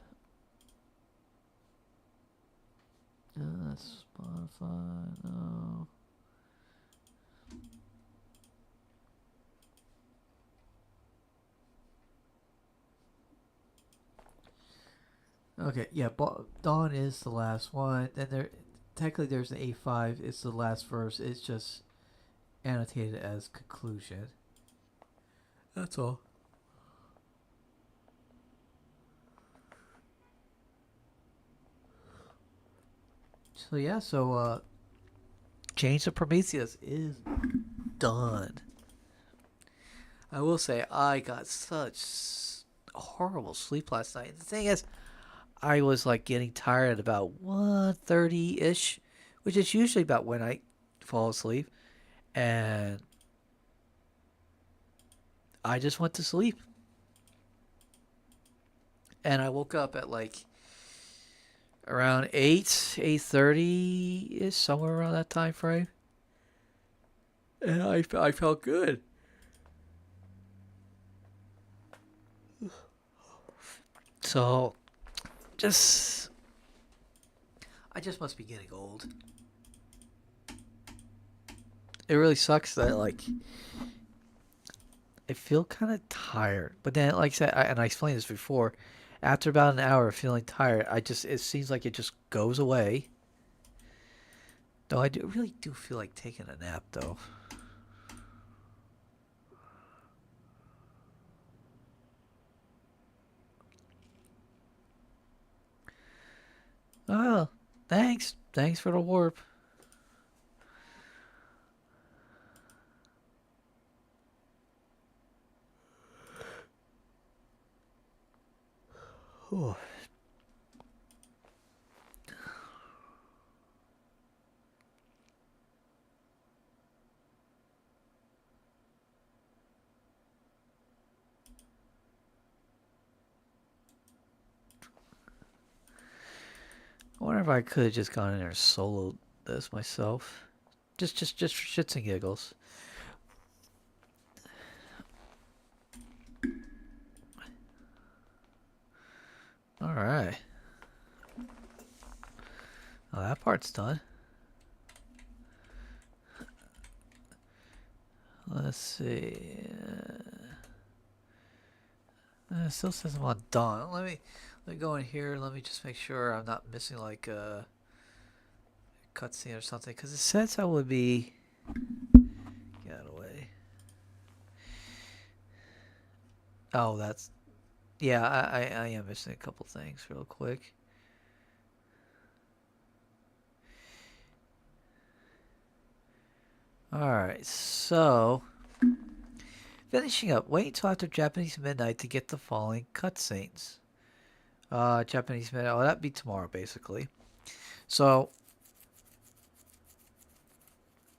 Spotify. No. Okay, yeah, Dawn is the last one. Then technically there's an A5. It's the last verse. It's just annotated as conclusion. That's all. So yeah, Chains of Prometheus is done. I will say I got such horrible sleep last night. The thing is, I was like getting tired at about 1:30 ish, which is usually about when I fall asleep, and I just went to sleep. And I woke up at like around 8:30 ish, somewhere around that time frame, and I felt good. So just I just must be getting old. It really sucks that like I feel kind of tired, but then like I said, and I explained this before. After about an hour of feeling tired, it seems like it just goes away. Though really do feel like taking a nap though. Oh, thanks for the warp. Whew. I wonder if I could have just gone in there and soloed this myself, just for shits and giggles. All right. Well, that part's done. Let's see. It still says I'm on dawn. Let me go in here. Let me just make sure I'm not missing like a cutscene or something. Because it says I would be. Get out of the way. Oh, that's. Yeah, I am missing a couple things real quick. Alright, so finishing up. Wait until after Japanese midnight to get the following cutscenes. Japanese midnight. Oh, that'd be tomorrow, basically. So,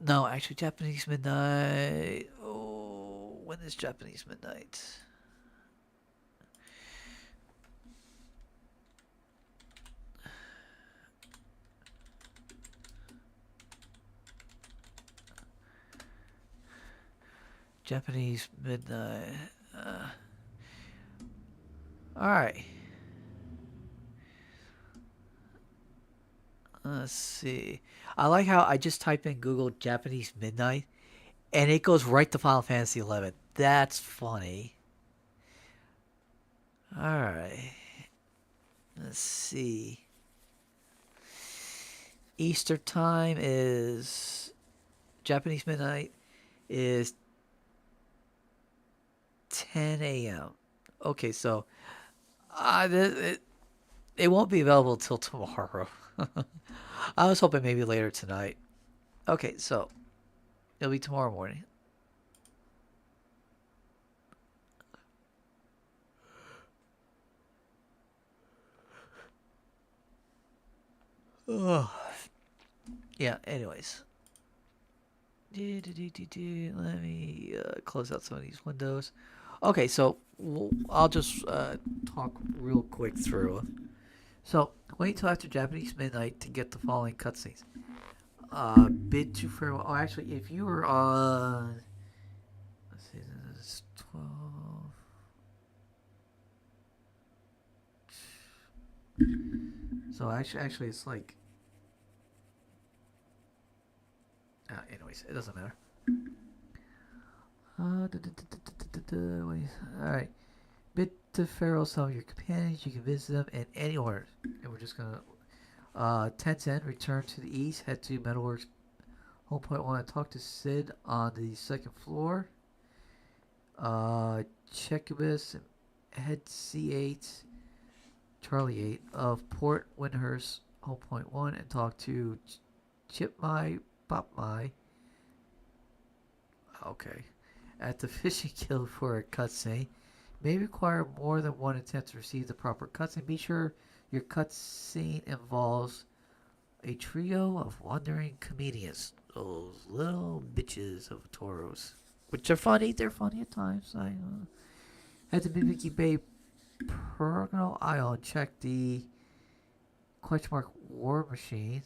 no, actually, Japanese midnight. Oh, when is Japanese midnight? Japanese midnight. Alright. Let's see. I like how I just type in Google Japanese midnight and it goes right to Final Fantasy 11. That's funny. Alright. Let's see. Easter time is Japanese midnight is 10 a.m. Okay, so it won't be available till tomorrow. I was hoping maybe later tonight. Okay, so it'll be tomorrow morning. Ugh. Yeah, anyways. Let me close out some of these windows. Okay, so I'll just talk real quick through. So, wait till after Japanese midnight to get the following cutscenes. Bid to farewell. Oh, actually, if you were on. Let's see, this is 12. So, actually, it's like. Anyways, it doesn't matter. Alright. Bid to farewell some of your companions. You can visit them in any order. And we're just gonna 1010, return to the east, head to Metalworks Home Point 1 and talk to Sid on the second floor. Checubus, head C8, Charlie 8 of Port Windhurst Home Point 1 and talk to Chipmai Popmai. Okay. At the fishing guild for a cutscene. May require more than one attempt to receive the proper cutscene. Be sure your cutscene involves a trio of wandering comedians. Those little bitches of toros. Which are funny. They're funny at times. At the Mimiki Bay Pergonal Isle, check the question mark War Machine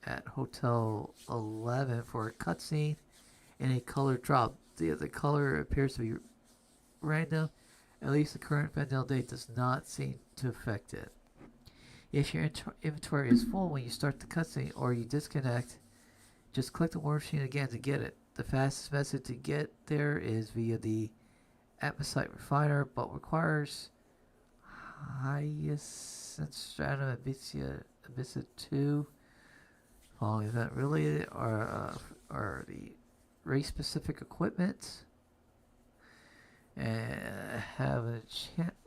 at Hotel 11 for a cutscene and a color drop. The color appears to be random. At least the current Vendel date does not seem to affect it. If your inventory is full when you start the cutscene or you disconnect, just click the War Machine again to get it. The fastest method to get there is via the Atmosite Refiner, but requires Hyacinth Stratum Abyssa 2. Following event related are the race specific equipment. And have an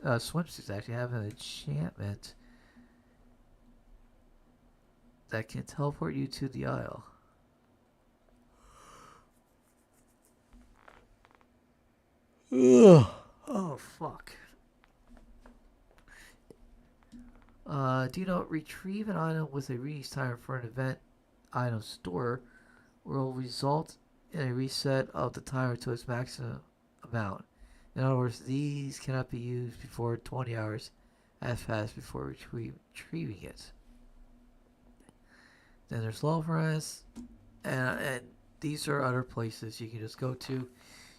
swimsuits actually have an enchantment that can teleport you to the isle. Ugh. Oh fuck. Do you know retrieve an item with a release timer for an event item store will result in a reset of the timer to its maximum amount. In other words, these cannot be used before 20 hours as fast before retrieving it. Then there's Lovrens, and these are other places you can just go to.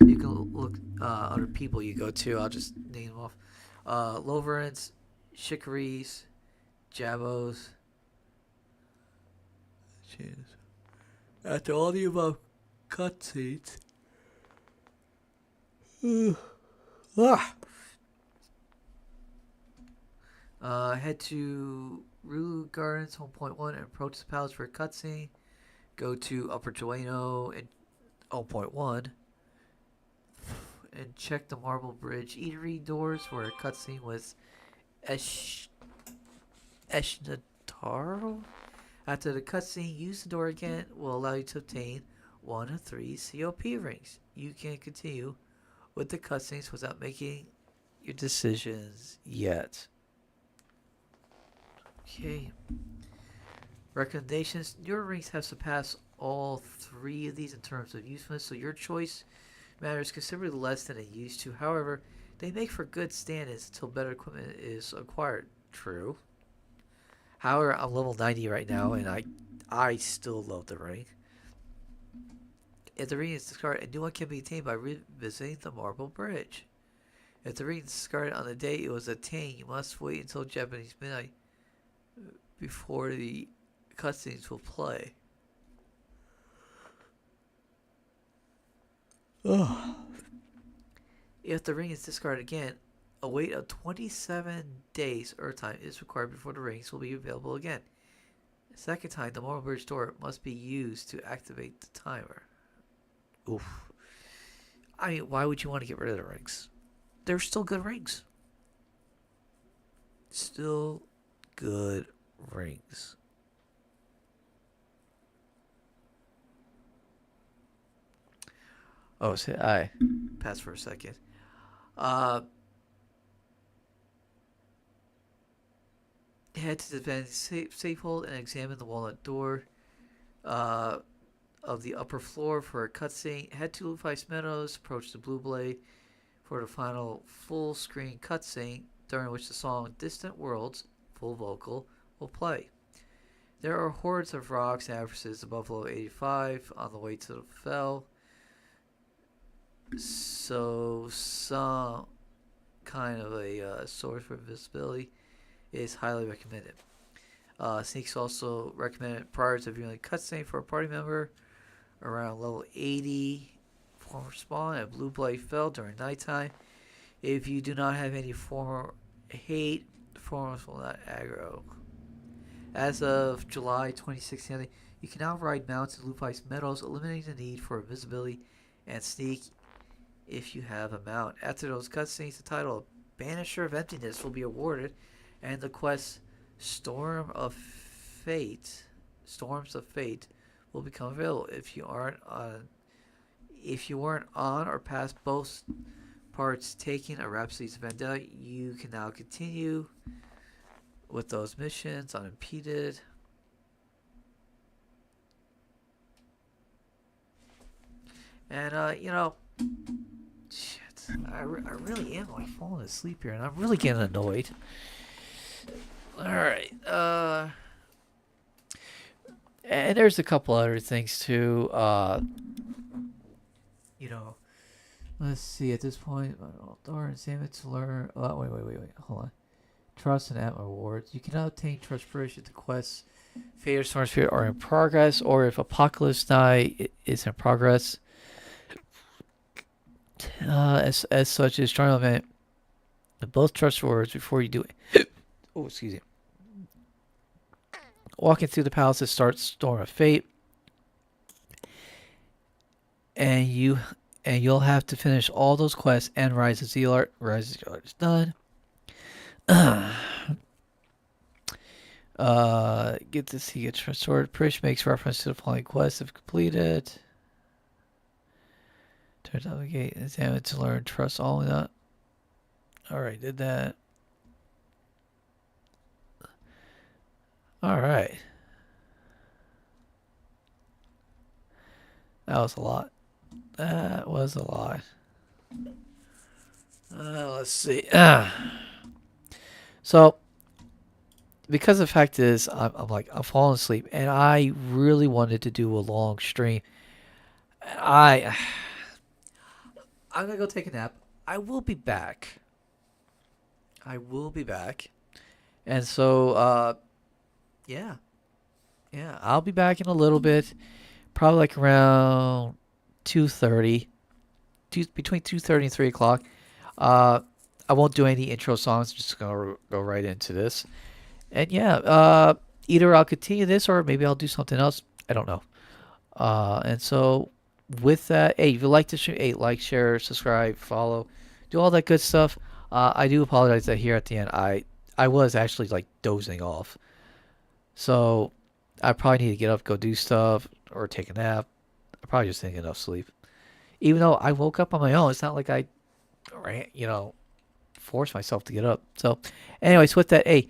You can look other people you go to. I'll just name them off. Lovrens, Shikaris, Jabos. Jeez. After all the above cutscenes. Head to Rue Gardens, Home Point 1, and approach the palace for a cutscene. Go to Upper Dueno and Home Point 1. And check the Marble Bridge Eatery doors for a cutscene with Eshnataro. After the cutscene, use the door again will allow you to obtain one of three COP rings. You can continue with the cutscenes without making your decisions yet. Okay. Recommendations. Your rings have surpassed all three of these in terms of usefulness, so your choice matters considerably less than it used to. However, they make for good stand-ins until better equipment is acquired. True. However, I'm level 90 right now, and I still love the ring. If the ring is discarded, a new one can be attained by revisiting the Marble Bridge. If the ring is discarded on the day it was attained, you must wait until Japanese midnight before the cutscenes will play. Ugh. If the ring is discarded again, a wait of 27 days Earth time is required before the rings will be available again. The second time, the Marble Bridge door must be used to activate the timer. Oof. I mean, why would you want to get rid of the rings? They're still good rings. Still good rings. Oh, say I pass for a second. Head to the defendant's safe hold and examine the walnut door of the upper floor for a cutscene. Head to Lufice Meadows, approach the Blue Blade for the final full screen cutscene, during which the song Distant Worlds, full vocal, will play. There are hordes of rocks and addresses above level 85 on the way to the fell, so some kind of a source for visibility is highly recommended. Sneaks also recommended prior to viewing a cutscene for a party member around level 80. Former spawn at Blue Blade fell during nighttime. If you do not have any former hate, formers will not aggro. As of July 2016, you can now ride mounts in Lufice Meadows, eliminating the need for visibility and sneak if you have a mount. After those cutscenes, the title Banisher of Emptiness will be awarded, and the quest Storms of Fate will become available. If you weren't on or past both parts taking a Rhapsody's Vendetta, you can now continue with those missions unimpeded. And shit, I really am like falling asleep here, and I'm really getting annoyed. All right, and there's a couple other things too. Let's see. At this point, Door and Salmon to learn. Wait. Hold on. Trust and Atma rewards. You cannot obtain Trust Bridge if the quests Fate or Storm Spirit are in progress, or if Apocalypse Night is in progress. As such, is trying to implement both trust rewards before you do it. Oh, excuse me. Walking through the palaces starts Storm of Fate, and you'll have to finish all those quests and Rise of Zealot. Rise of Zealot is done. Get to see a sword. Prish makes reference to the following quests if completed. Turns out the gate. Examine to learn. Trust all that. Alright, did that. Alright. That was a lot. Let's see. So, because the fact is, I'm falling asleep, and I really wanted to do a long stream. I'm gonna go take a nap. I will be back. And so, yeah, I'll be back in a little bit, probably like around 2:30, between 2:30 and 3 o'clock. I won't do any intro songs. I'm just gonna go right into this. And yeah, either I'll continue this or maybe I'll do something else. I don't know. And so with that, hey, if you like this, hey, like, share, subscribe, follow, do all that good stuff. I do apologize that here at the end I was actually like dozing off. So I probably need to get up, go do stuff, or take a nap. I probably just didn't get enough sleep. Even though I woke up on my own, it's not like I, forced myself to get up. So, anyways, with that, hey,